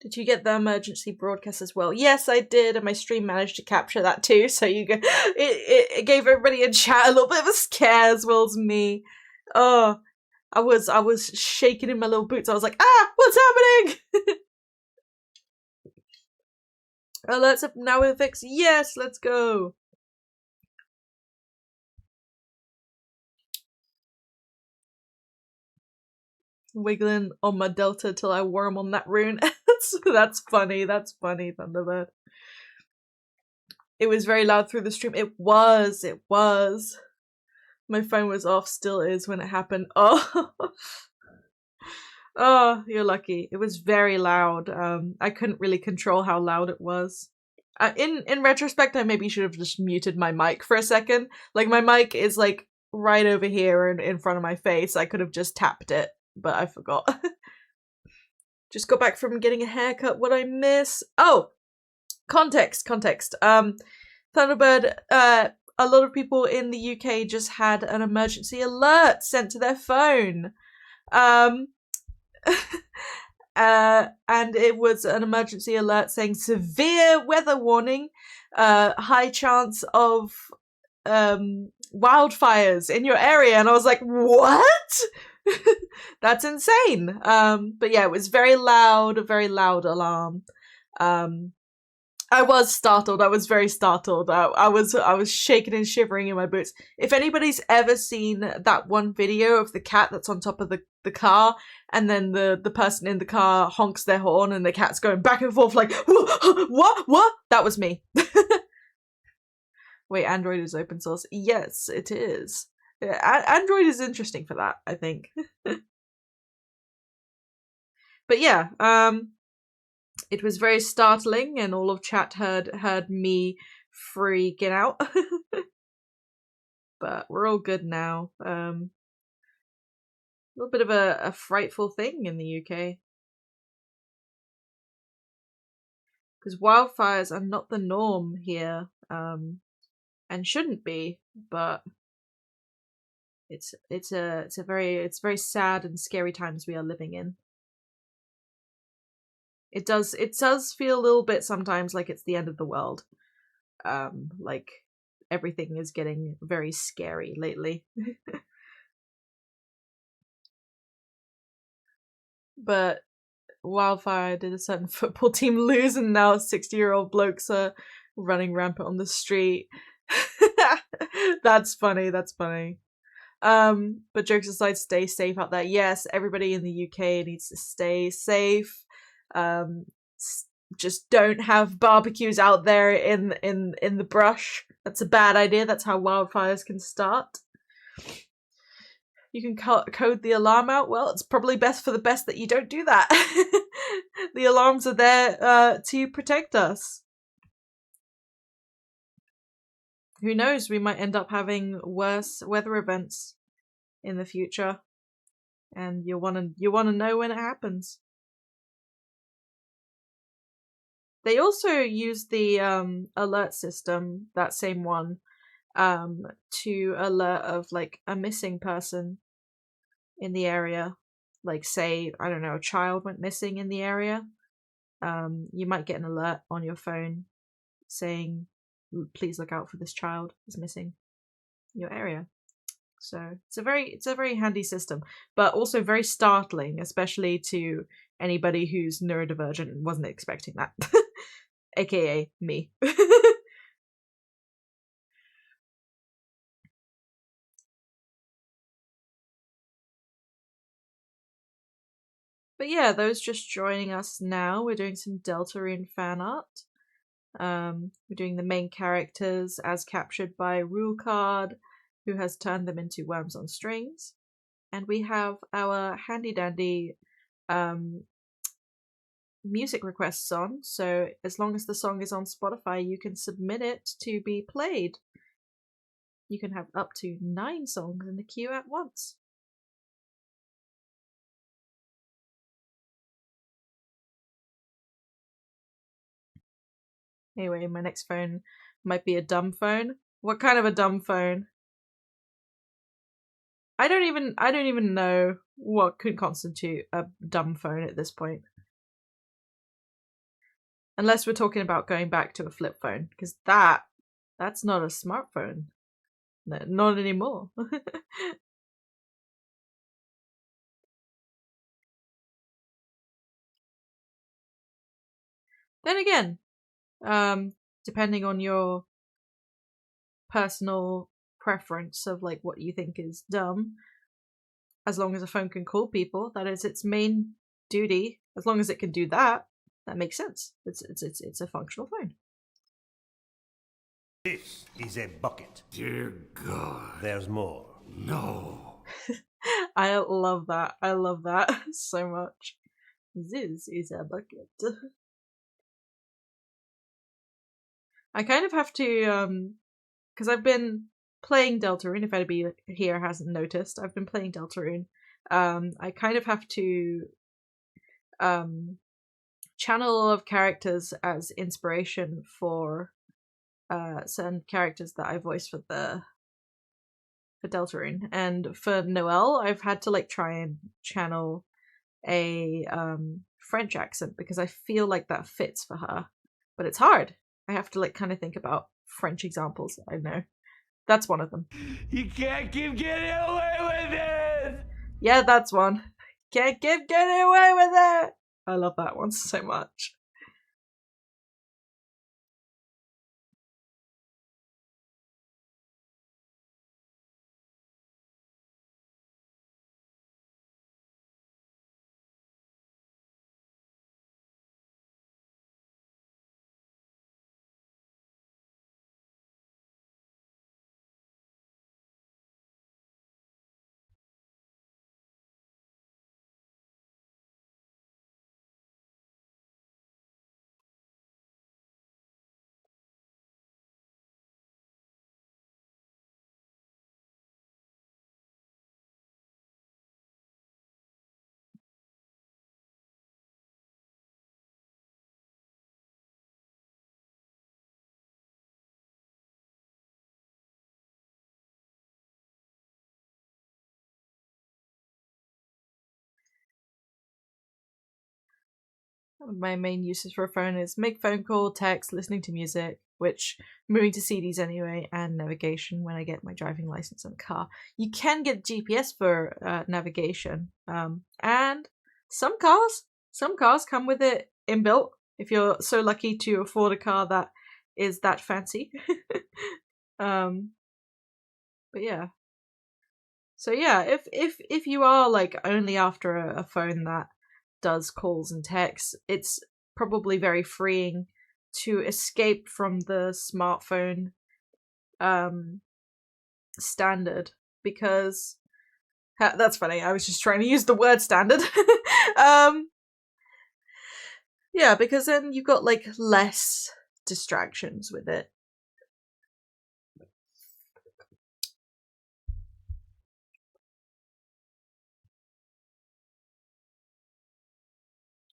[SPEAKER 1] Did you get the emergency broadcast as well? Yes, I did, and my stream managed to capture that too. So it gave everybody in chat a little bit of a scare as well as me. Oh, I was shaking in my little boots. I was like, ah, what's happening? Alerts up now with a fix. Yes, let's go. Wiggling on my Delta till I worm on that rune. That's funny. That's funny, Thunderbird. It was very loud through the stream. It was. My phone was off, still is when it happened. Oh. Oh, you're lucky. It was very loud. I couldn't really control how loud it was. In retrospect, I maybe should have just muted my mic for a second. Like, my mic is like right over here and in front of my face. I could have just tapped it, but I forgot. Just got back from getting a haircut. What I miss? Oh, context. Thunderbird, a lot of people in the UK just had an emergency alert sent to their phone. And it was an emergency alert saying severe weather warning, high chance of wildfires in your area. And I was like, what? That's insane. But yeah, it was a very loud alarm. I was startled. I was very startled. I was shaking and shivering in my boots. If anybody's ever seen that one video of the cat that's on top of the car, and then the person in the car honks their horn and the cat's going back and forth like, what? That was me. Wait, Android is open source? Yes, it is. Android is interesting for that, I think. But yeah, it was very startling, and all of chat heard me freaking out. But we're all good now. A little bit of a frightful thing in the UK. Because wildfires are not the norm here, and shouldn't be, but it's very sad and scary times we are living in. It does feel a little bit sometimes like it's the end of the world. Like everything is getting very scary lately. But wildfire did a certain football team lose, and now 60-year-old blokes are running rampant on the street. That's funny. But jokes aside, stay safe out there. Yes, everybody in the UK needs to stay safe. Just don't have barbecues out there in the brush. That's a bad idea. That's how wildfires can start. You can code the alarm out. Well, it's probably best that you don't do that. The alarms are there to protect us. Who knows? We might end up having worse weather events in the future, and you wanna know when it happens. They also use the alert system, that same one, to alert of like a missing person in the area. Like, say, I don't know, a child went missing in the area. You might get an alert on your phone saying, please look out for this child who's missing in your area. So it's a very handy system, but also very startling, especially to anybody who's neurodivergent and wasn't expecting that. AKA me. But yeah, those just joining us now, we're doing some Deltarune fan art. We're doing the main characters as captured by Rule Card, who has turned them into worms on strings. And we have our handy dandy music requests on, so as long as the song is on Spotify, you can submit it to be played. You can have up to 9 songs in the queue at once. Anyway, my next phone might be a dumb phone. What kind of a dumb phone? I don't even know what could constitute a dumb phone at this point. Unless we're talking about going back to a flip phone, because that's not a smartphone. No, not anymore. Then again, depending on your personal preference of like what you think is dumb, as long as a phone can call people, that is its main duty. As long as it can do that, that makes sense. It's a functional phone.
[SPEAKER 9] This is a bucket.
[SPEAKER 2] Dear God.
[SPEAKER 9] There's more.
[SPEAKER 2] No.
[SPEAKER 1] I love that. I love that so much. This is a bucket. I kind of have to, because I've been playing Deltarune, if anybody here hasn't noticed, I've been playing Deltarune. I kind of have to channel a lot of characters as inspiration for certain characters that I voice for Deltarune. And for Noelle, I've had to like try and channel a French accent because I feel like that fits for her. But it's hard. I have to like kind of think about French examples. I know. That's one of them.
[SPEAKER 2] You can't keep getting away with it!
[SPEAKER 1] Yeah, that's one. Can't keep getting away with it! I love that one so much. My main uses for a phone is make phone call, text, listening to music, which moving to CDs anyway, and navigation when I get my driving license and car. You can get GPS for navigation, and some cars come with it inbuilt if you're so lucky to afford a car that is that fancy. But yeah. So yeah, if you are like only after a phone that does calls and texts, it's probably very freeing to escape from the smartphone standard, because that's funny, I was just trying to use the word standard. Yeah, because then you've got like less distractions with it.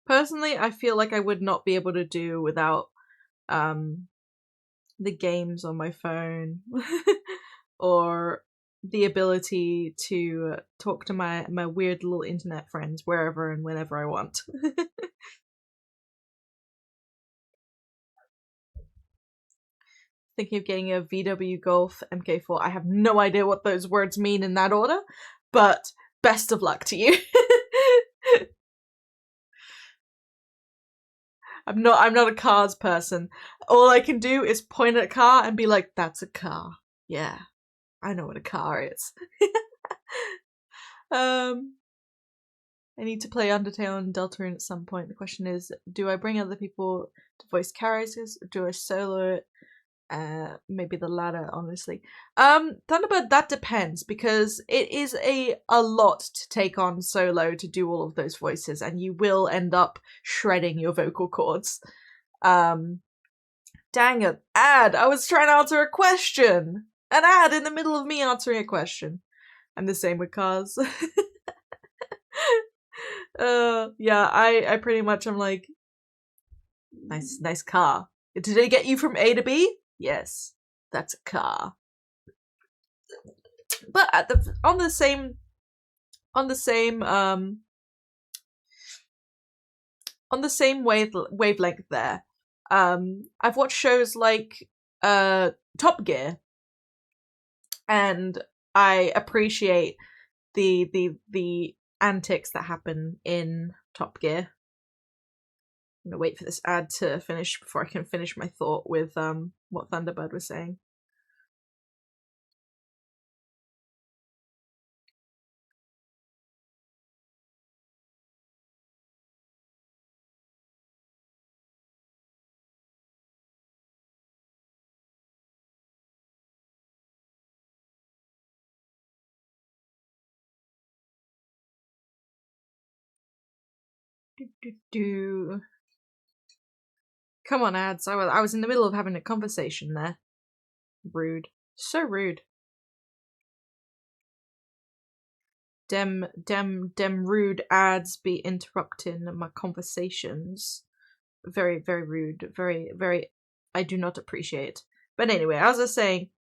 [SPEAKER 1] Personally, I feel like I would not be able to do without the games on my phone or the ability to talk to my weird little internet friends wherever and whenever I want. Thinking of getting a VW Golf MK4. I have no idea what those words mean in that order, but best of luck to you. I'm not a cars person. All I can do is point at a car and be like, that's a car. Yeah, I know what a car is. I need to play Undertale and Deltarune at some point. The question is, do I bring other people to voice characters, or do I solo it? Maybe the latter, honestly. Thunderbird, that depends, because it is a lot to take on solo to do all of those voices, and you will end up shredding your vocal cords. Dang it, ad! I was trying to answer a question! An ad in the middle of me answering a question. And the same with cars. Yeah, I pretty much am like, nice car. Did it get you from A to B? Yes, that's a car. But at the on the same wavelength there, I've watched shows like Top Gear, and I appreciate the antics that happen in Top Gear. I'm gonna wait for this ad to finish before I can finish my thought with what Thunderbird was saying. Come on, ads. I was in the middle of having a conversation there. Rude. So rude. Dem rude ads be interrupting my conversations. Very, very rude. Very, very, I do not appreciate. But anyway, as I was saying,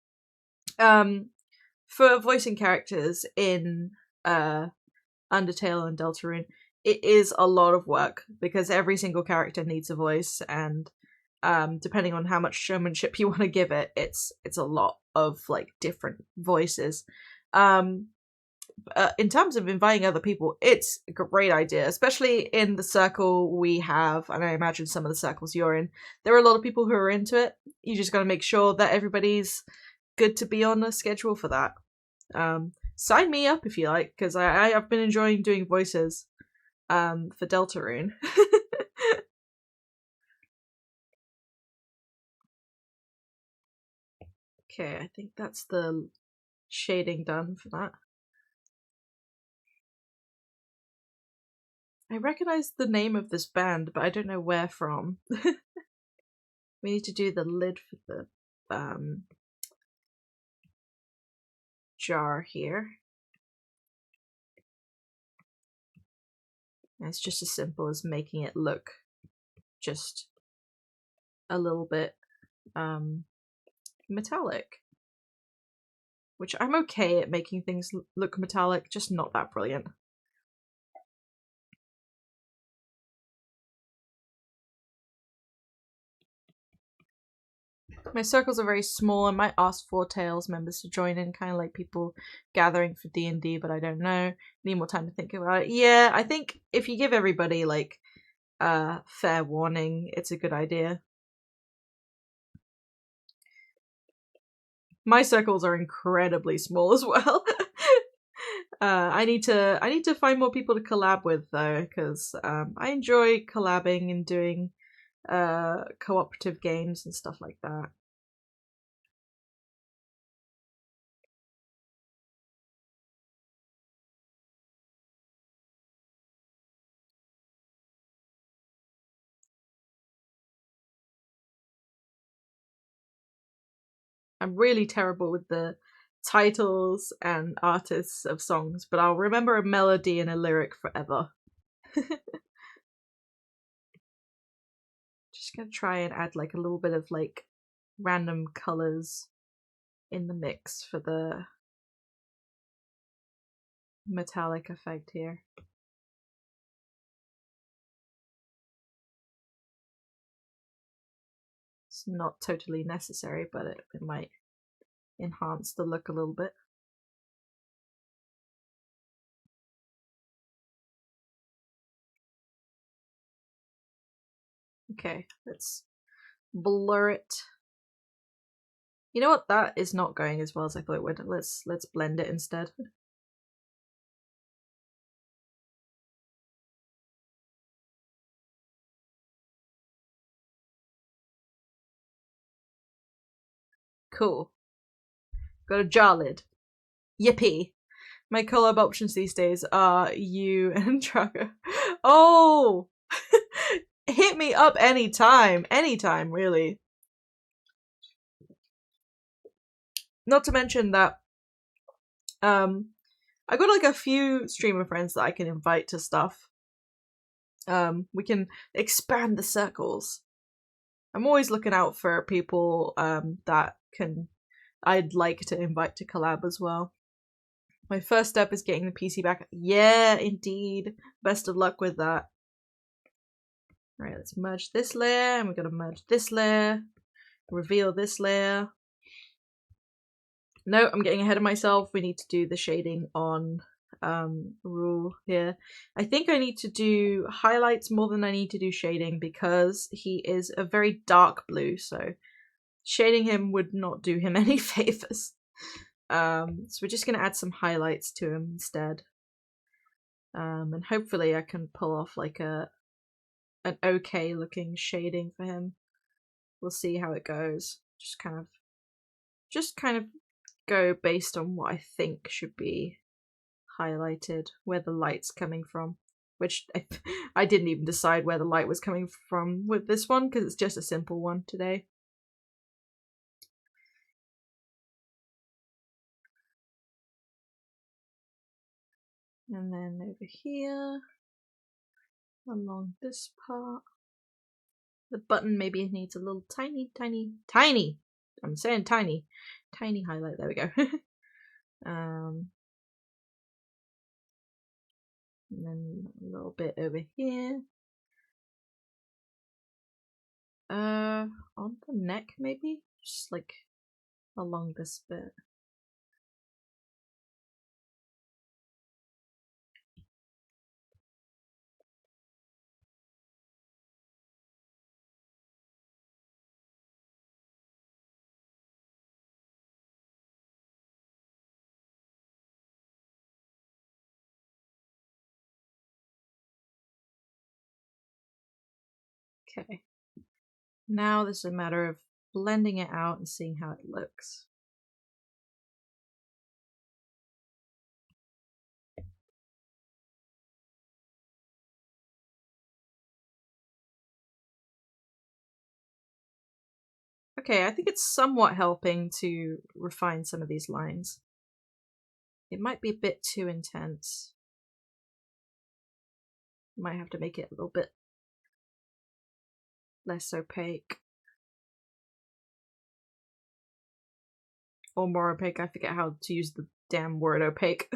[SPEAKER 1] for voicing characters in Undertale and Deltarune, it is a lot of work because every single character needs a voice, and depending on how much showmanship you want to give it, it's a lot of like different voices. In terms of inviting other people, it's a great idea, especially in the circle we have, and I imagine some of the circles you're in. There are a lot of people who are into it. You just got to make sure that everybody's good to be on a schedule for that. Sign me up if you like, because I've been enjoying doing voices for Deltarune. Okay, I think that's the shading done for that. I recognize the name of this band, but I don't know where from. We need to do the lid for the jar here. And it's just as simple as making it look just a little bit metallic. Which I'm okay at making things look metallic, just not that brilliant. My circles are very small. I might ask Four Tails members to join in, kind of like people gathering for D&D, but I don't know. Need more time to think about it. Yeah, I think if you give everybody like fair warning, it's a good idea. My circles are incredibly small as well. I need to find more people to collab with though, because I enjoy collabing and doing cooperative games and stuff like that. I'm really terrible with the titles and artists of songs, but I'll remember a melody and a lyric forever. Just gonna try and add like a little bit of like random colors in the mix for the metallic effect here. It's not totally necessary, but it might enhance the look a little bit. Okay, let's blur it. You know what? That is not going as well as I thought it would. Let's blend it instead. Cool. Got a jar lid. Yippee. My collab options these days are you and Trago. Oh! Hit me up anytime. Anytime, really. Not to mention that I got like a few streamer friends that I can invite to stuff. We can expand the circles. I'm always looking out for people that I'd like to invite to collab as well. My first step is getting the PC back. Yeah, indeed. Best of luck with that. Right, let's merge this layer, and we're gonna merge this layer, reveal this layer. No, I'm getting ahead of myself. We need to do the shading on Rule here. I think I need to do highlights more than I need to do shading because he is a very dark blue, so shading him would not do him any favors. So we're just gonna add some highlights to him instead. And hopefully I can pull off like an okay looking shading for him. We'll see how it goes. Just kind of go based on what I think should be highlighted, where the light's coming from, which I didn't even decide where the light was coming from with this one because it's just a simple one today. And then over here, along this part, the button maybe needs a little tiny, I'm saying tiny highlight. There we go. And then a little bit over here. On the neck maybe? Just like along this bit. Okay. Now this is a matter of blending it out and seeing how it looks. Okay, I think it's somewhat helping to refine some of these lines. It might be a bit too intense. Might have to make it a little bit less opaque. Or more opaque, I forget how to use the damn word opaque.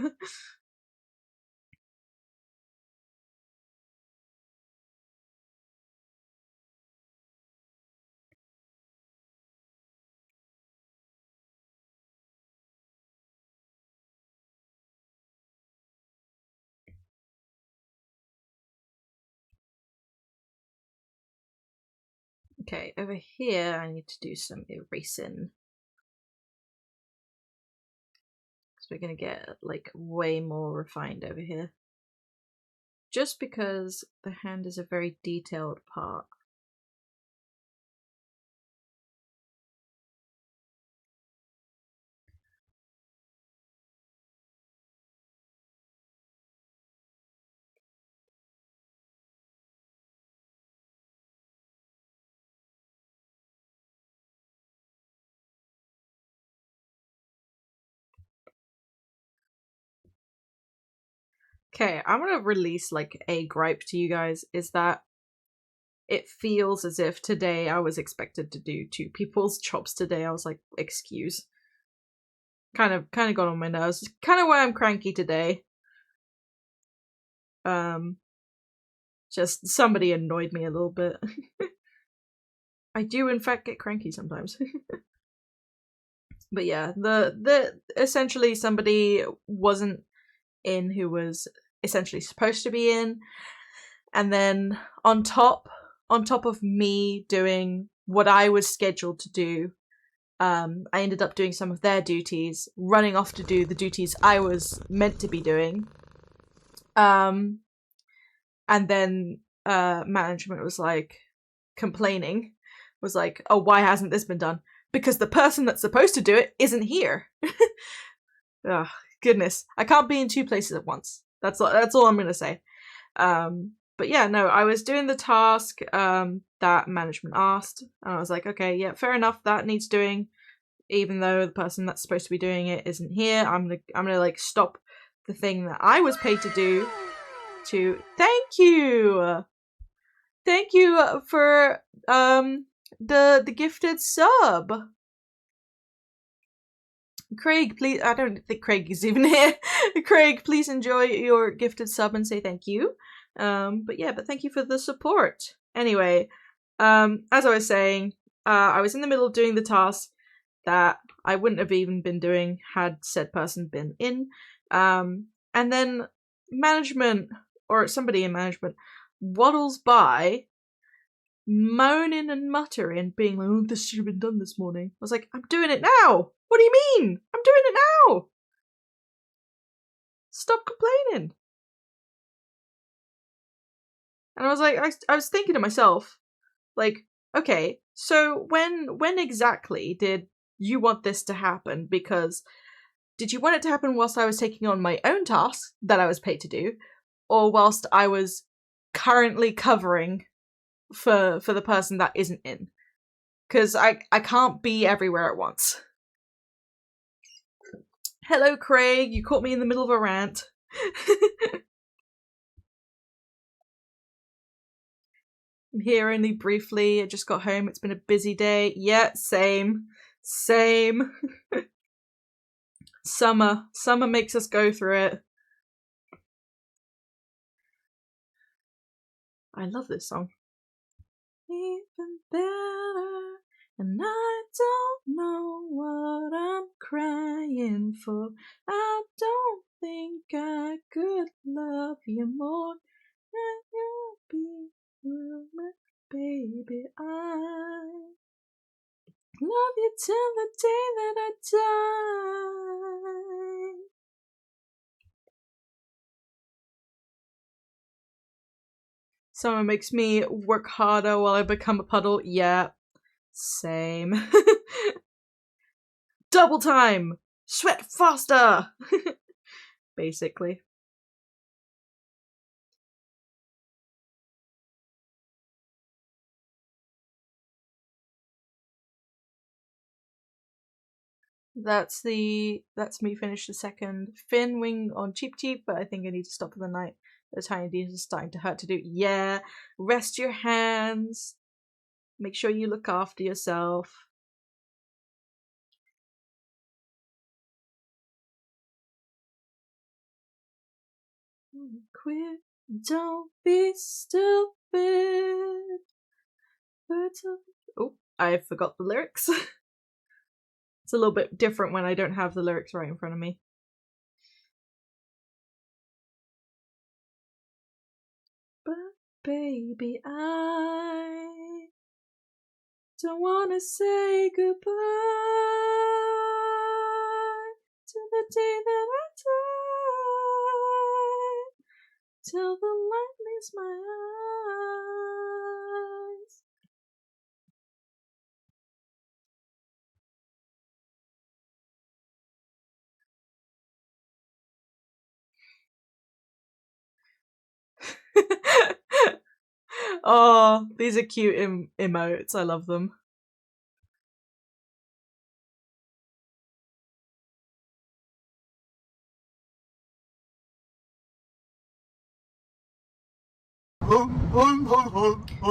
[SPEAKER 1] Okay, over here I need to do some erasing. Because we're going to get like way more refined over here. Just because the hand is a very detailed part. Okay, I'm gonna release like a gripe to you guys, is that it feels as if today I was expected to do two people's jobs today. I was like, excuse. Kind of got on my nerves. Kind of why I'm cranky today. Just somebody annoyed me a little bit. I do in fact get cranky sometimes. But yeah, the essentially somebody wasn't in who was essentially supposed to be in, and then on top of me doing what I was scheduled to do, I ended up doing some of their duties, running off to do the duties I was meant to be doing. And then management was like complaining, was like, oh, why hasn't this been done? Because the person that's supposed to do it isn't here. Ugh, goodness, I can't be in two places at once. That's all I'm gonna say. But yeah, no, I was doing the task that management asked, and I was like, okay, yeah, fair enough, that needs doing, even though the person that's supposed to be doing it isn't here. I'm gonna like stop the thing that I was paid to do. Thank you for the gifted sub. Craig, please. I don't think Craig is even here. Craig, please enjoy your gifted sub and say thank you. But thank you for the support. Anyway, as I was saying, I was in the middle of doing the task that I wouldn't have even been doing had said person been in. And then management, or somebody in management, waddles by, moaning and muttering, being like, oh, this should have been done this morning. I was like, I'm doing it now! What do you mean? I'm doing it now! Stop complaining! And I was like, I was thinking to myself, like, okay, so when exactly did you want this to happen? Because did you want it to happen whilst I was taking on my own task that I was paid to do, or whilst I was currently covering for the person that isn't in? Because I can't be everywhere at once. Hello, Craig. You caught me in the middle of a rant. I'm here only briefly. I just got home. It's been a busy day. Yeah, same. Same. Summer makes us go through it. I love this song. Even better, and I don't know what I'm crying for. I don't think I could love you more than you be, my baby. I love you till the day that I die. Someone makes me work harder while I become a puddle. Yeah, same. Double time! Sweat faster! Basically. That's me finished the second fin wing on Cheap Cheap, but I think I need to stop for the night. The tiny D's is starting to hurt to do. Yeah, rest your hands. Make sure you look after yourself. Quit, don't be stupid. Oh, I forgot the lyrics. It's a little bit different when I don't have the lyrics right in front of me. But baby, I don't wanna say goodbye to the day that I die, till the light leaves my eyes. Oh, these are cute emotes. I love them.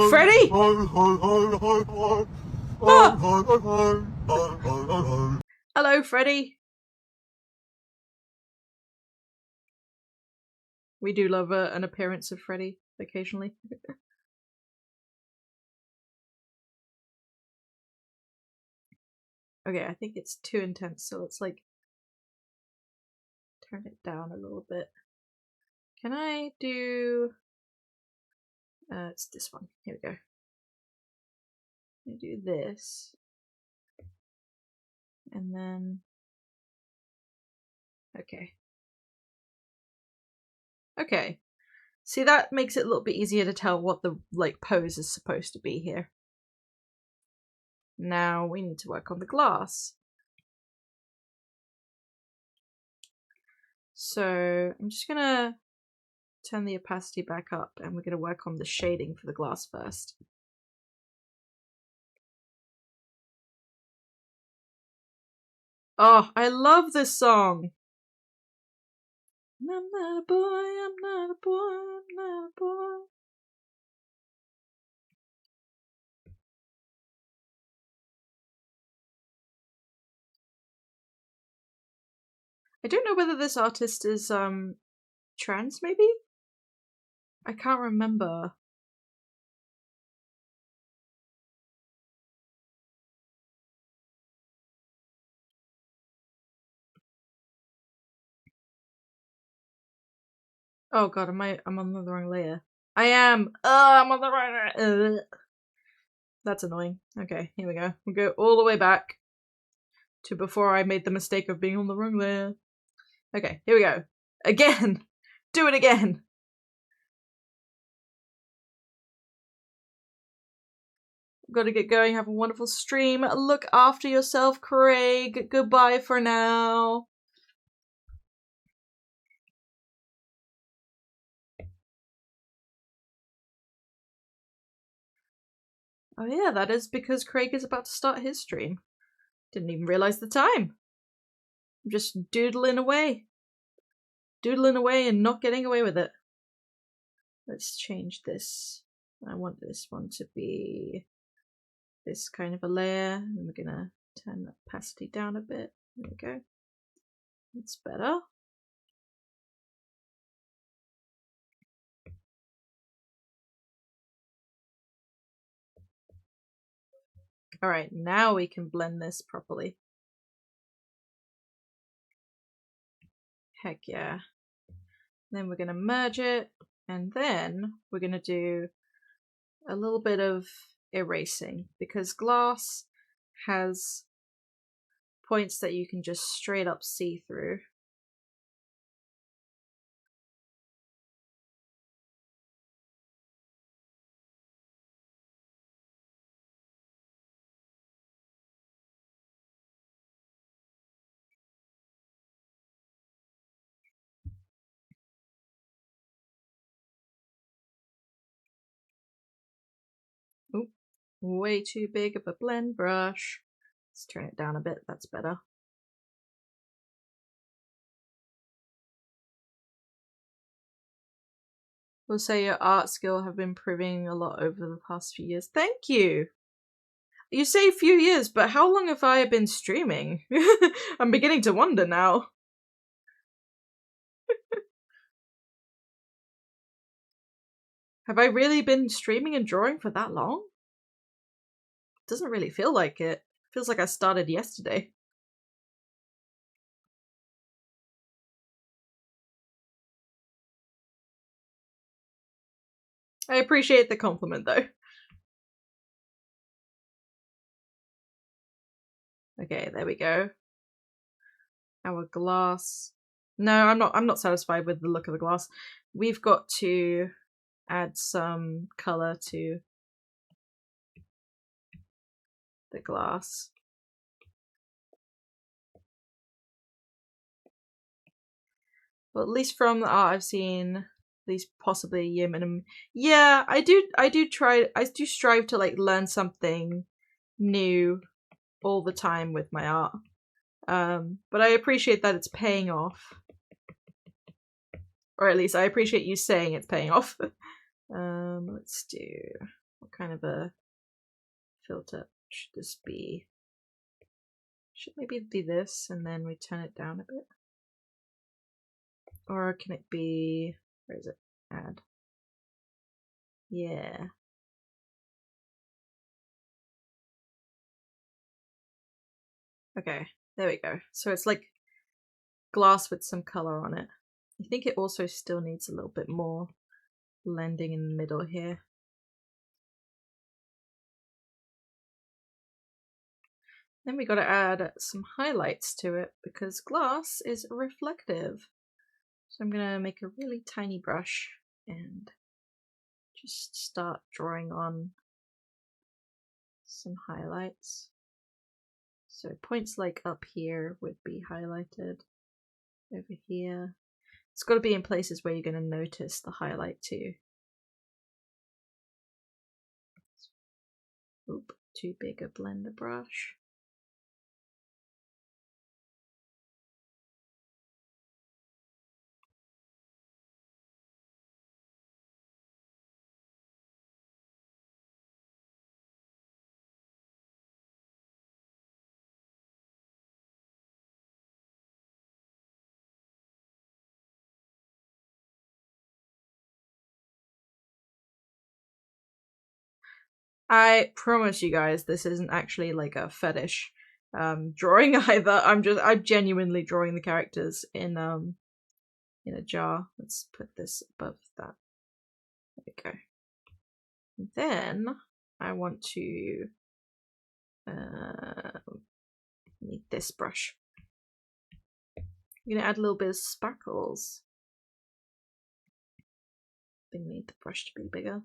[SPEAKER 1] Freddy! Hello, Freddy. We do love an appearance of Freddy occasionally. Okay, I think it's too intense, so let's like turn it down a little bit. Can I do... it's this one. Here we go. I do this. And then... Okay. Okay. See, that makes it a little bit easier to tell what the like pose is supposed to be here. Now we need to work on the glass. So I'm just gonna turn the opacity back up and we're gonna work on the shading for the glass first. Oh, I love this song! I'm not a boy, I'm not a boy, I'm not a boy. I don't know whether this artist is trans, maybe? I can't remember. Oh god, I'm on the wrong layer. I am! I'm on the wrong layer. That's annoying. Okay, here we go. We'll go all the way back to before I made the mistake of being on the wrong layer. Okay, here we go. Again! Do it again! Gotta get going. Have a wonderful stream. Look after yourself, Craig. Goodbye for now. Oh yeah, that is because Craig is about to start his stream. Didn't even realize the time. I'm just doodling away. Doodling away and not getting away with it. Let's change this. I want this one to be this kind of a layer. And we're gonna turn the opacity down a bit. There we go. It's better. Alright, now we can blend this properly. Heck yeah. Then we're gonna merge it, and then we're gonna do a little bit of erasing, because glass has points that you can just straight up see through. Oop, way too big of a blend brush. Let's turn it down a bit, that's better. We'll say your art skill have been improving a lot over the past few years. Thank you! You say a few years, but how long have I been streaming? I'm beginning to wonder now. Have I really been streaming and drawing for that long? Doesn't really feel like it. Feels like I started yesterday. I appreciate the compliment though. Okay, there we go. Our glass. No, I'm not satisfied with the look of the glass. We've got to add some color to the glass. Well, at least from the art I've seen, at least possibly a year minimum. Yeah, I do strive to like learn something new all the time with my art. But I appreciate that it's paying off. Or at least I appreciate you saying it's paying off. Let's do, what kind of a filter should this be? Should maybe be this and then we turn it down a bit? Or can it be, where is it? Add. Yeah. Okay, there we go. So it's like glass with some color on it. I think it also still needs a little bit more blending in the middle here. Then we gotta add some highlights to it because glass is reflective. So I'm gonna make a really tiny brush and just start drawing on some highlights. So points like up here would be highlighted. Over here. It's got to be in places where you're going to notice the highlight too. Oop, too big a blender brush. I promise you guys, this isn't actually like a fetish drawing either. I'm genuinely drawing the characters in a jar. Let's put this above that. There we go. Then I want to need this brush. I'm gonna add a little bit of sparkles. I think we need the brush to be bigger.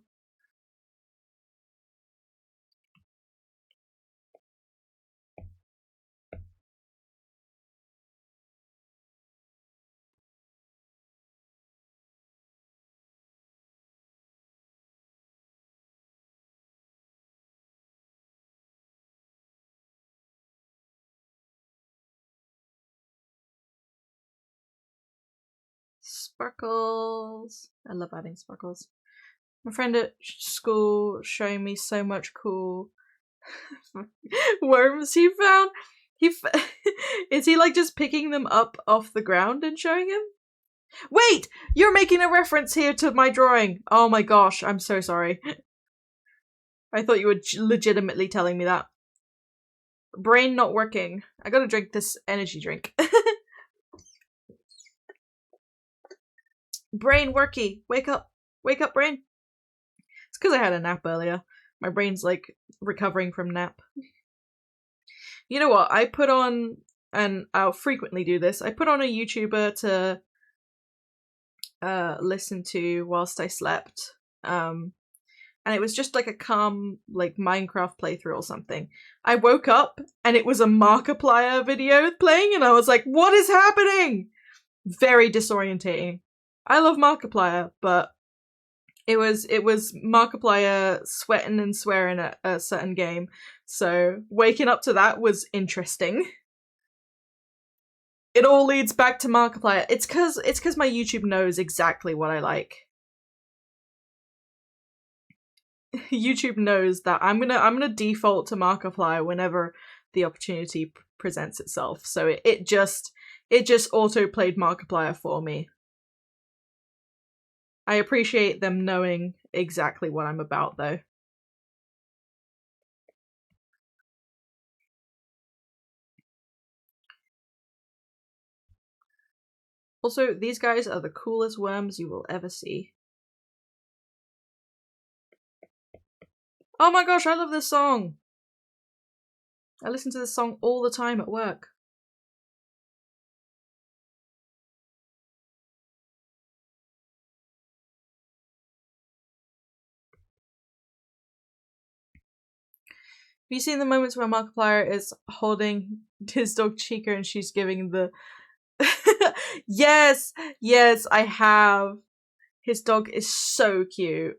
[SPEAKER 1] Sparkles. I love adding sparkles. My friend at school showing me so much cool worms he found. Is he like just picking them up off the ground and showing him? Wait! You're making a reference here to my drawing! Oh my gosh, I'm so sorry. I thought you were legitimately telling me that. Brain not working. I gotta drink this energy drink. Brain worky! Wake up! Wake up, brain! It's because I had a nap earlier. My brain's like recovering from nap. You know what? I put on, and I'll frequently do this, I put on a YouTuber to listen to whilst I slept. And it was just like a calm, like Minecraft playthrough or something. I woke up and it was a Markiplier video playing, and I was like, what is happening? Very disorientating. I love Markiplier, but it was Markiplier sweating and swearing at a certain game. So waking up to that was interesting. It all leads back to Markiplier. It's cause my YouTube knows exactly what I like. YouTube knows that I'm gonna default to Markiplier whenever the opportunity presents itself. So it just auto played Markiplier for me. I appreciate them knowing exactly what I'm about, though. Also, these guys are the coolest worms you will ever see. Oh my gosh, I love this song! I listen to this song all the time at work. Have you seen the moments where Markiplier is holding his dog Chica and she's giving the... Yes! Yes, I have! His dog is so cute.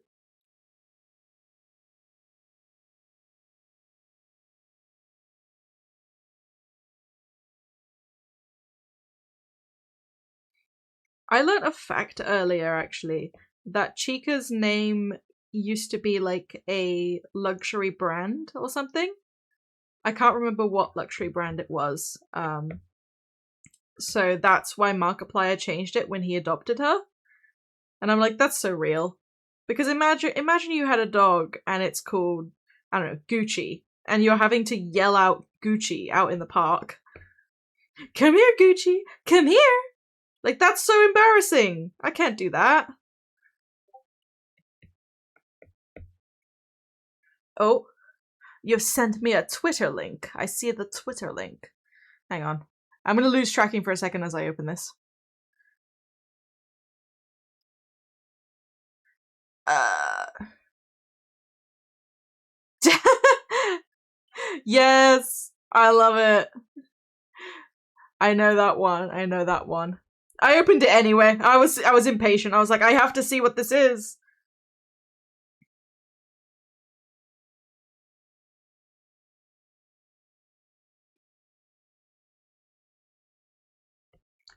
[SPEAKER 1] I learnt a fact earlier, actually, that Chica's name used to be like a luxury brand or something. I can't remember what luxury brand it was. So that's why Markiplier changed it when he adopted her. And I'm like, that's so real. Because imagine you had a dog and it's called, I don't know, Gucci, and you're having to yell out Gucci out in the park. Come here, Gucci! Come here! Like, that's so embarrassing! I can't do that. Oh, you've sent me a Twitter link. I see the Twitter link. Hang on. I'm gonna lose tracking for a second as I open this. Yes! I love it. I know that one. I know that one. I opened it anyway. I was impatient. I was like, I have to see what this is.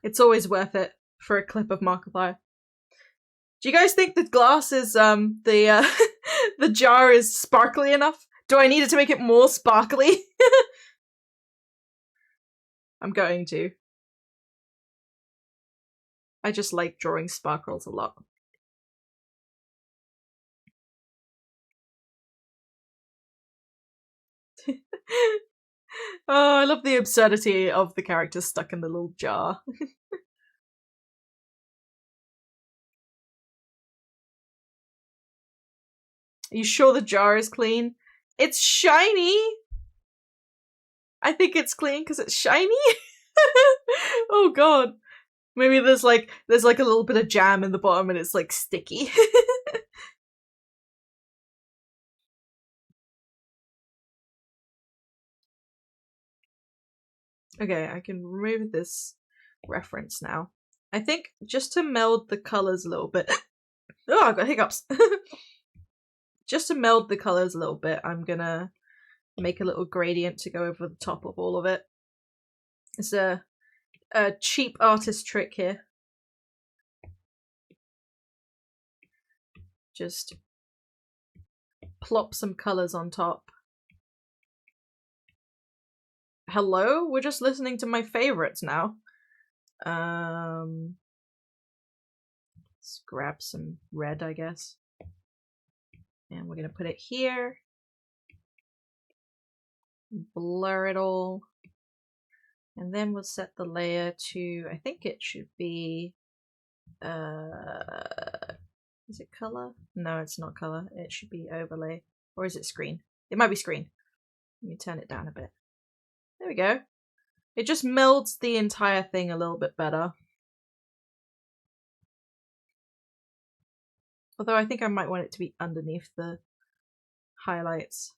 [SPEAKER 1] It's always worth it for a clip of Markiplier. Do you guys think the glass is the the jar is sparkly enough? Do I need it to make it more sparkly? I'm going to. I just like drawing sparkles a lot. Oh, I love the absurdity of the characters stuck in the little jar. Are you sure the jar is clean? It's shiny! I think it's clean because it's shiny? Oh god. Maybe there's like a little bit of jam in the bottom and it's like sticky. Okay, I can remove this reference now. I think just to meld the colors a little bit. Oh, I've got hiccups. Just to meld the colors a little bit, I'm gonna make a little gradient to go over the top of all of it. It's a cheap artist trick here. Just plop some colors on top. Hello? We're just listening to my favorites now. Let's grab some red, I guess. And we're gonna put it here. Blur it all. And then we'll set the layer to, I think it should be, is it color? No, it's not color. It should be overlay. Or is it screen? It might be screen. Let me turn it down a bit. There we go. It just melds the entire thing a little bit better. Although I think I might want it to be underneath the highlights.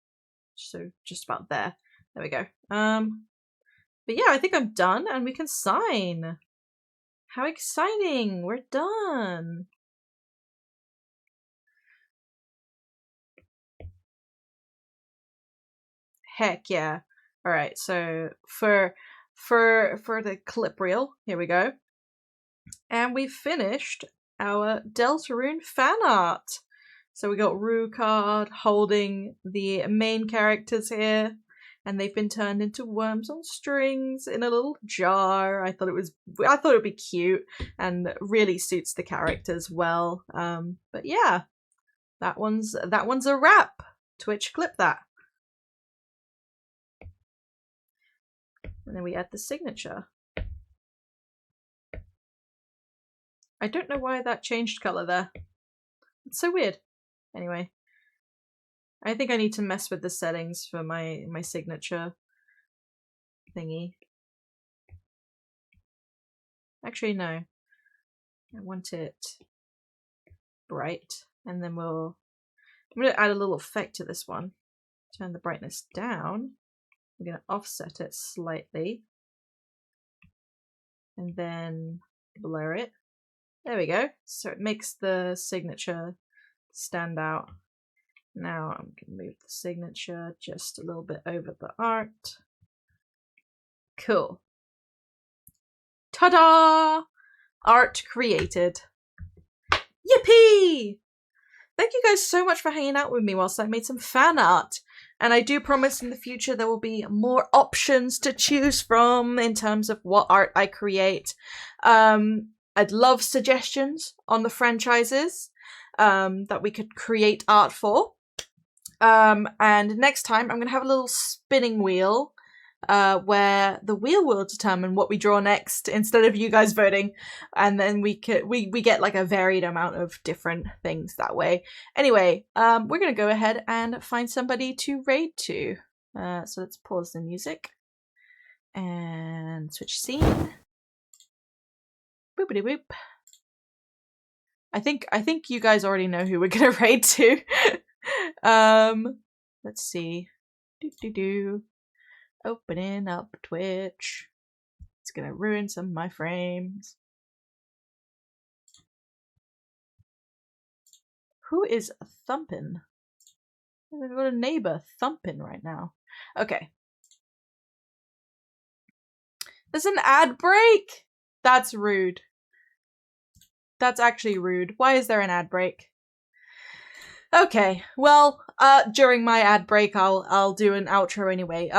[SPEAKER 1] So just about there. There we go. But yeah, I think I'm done and we can sign. How exciting! We're done. Heck yeah. Alright, so for the clip reel, here we go. And we finished our Deltarune fan art. So we got Rukard holding the main characters here, and they've been turned into worms on strings in a little jar. I thought it would be cute and really suits the characters well. But yeah, that one's a wrap. Twitch, clip that. And then we add the signature. I don't know why that changed color there. It's so weird. Anyway, I think I need to mess with the settings for my signature thingy. Actually, no. I want it bright, and then I'm gonna add a little effect to this one. Turn the brightness down. I'm gonna offset it slightly, and then blur it. There we go. So it makes the signature stand out. Now I'm going to move the signature just a little bit over the art. Cool. Ta-da! Art created. Yippee! Thank you guys so much for hanging out with me whilst I made some fan art. And I do promise in the future there will be more options to choose from in terms of what art I create. I'd love suggestions on the franchises that we could create art for. And next time I'm going to have a little spinning wheel where the wheel will determine what we draw next instead of you guys voting. And then we get like a varied amount of different things that way. Anyway, we're going to go ahead and find somebody to raid to. So let's pause the music and switch scene. Boopity boop. I think you guys already know who we're gonna raid to. Let's see. Opening up Twitch. It's gonna ruin some of my frames. Who is thumping? I've got a neighbor thumping right now. Okay. There's an ad break! That's rude. That's actually rude. Why is there an ad break? Okay, well, during my ad break, I'll do an outro anyway.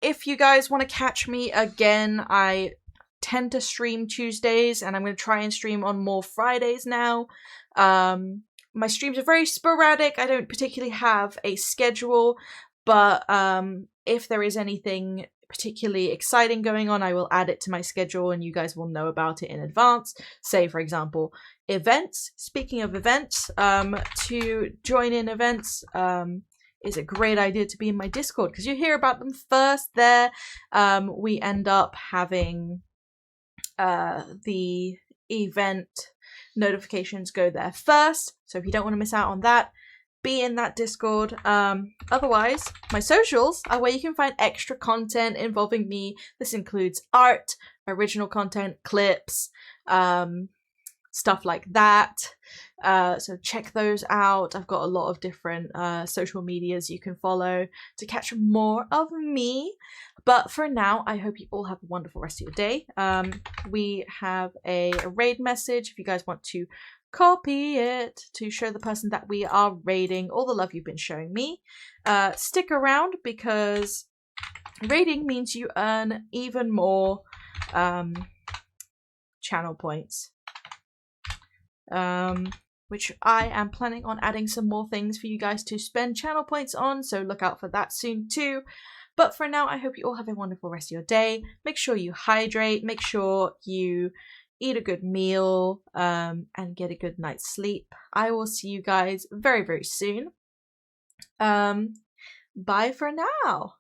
[SPEAKER 1] If you guys want to catch me again, I tend to stream Tuesdays, and I'm going to try and stream on more Fridays now. My streams are very sporadic. I don't particularly have a schedule, but if there is anything particularly exciting going on, I will add it to my schedule and you guys will know about it in advance. Say, for example, events. Speaking of events, to join in events is a great idea to be in my Discord because you hear about them first there. We end up having the event notifications go there first, so if you don't want to miss out on that, be in that Discord. Otherwise, my socials are where you can find extra content involving me. This includes art, original content, clips, stuff like that. So check those out. I've got a lot of different social medias you can follow to catch more of me. But for now, I hope you all have a wonderful rest of your day. We have a raid message if you guys want to copy it to show the person that we are raiding all the love you've been showing me. Stick around because raiding means you earn even more channel points. Which I am planning on adding some more things for you guys to spend channel points on, so look out for that soon too. But for now, I hope you all have a wonderful rest of your day. Make sure you hydrate, make sure you eat a good meal, and get a good night's sleep. I will see you guys very, very soon. Bye for now.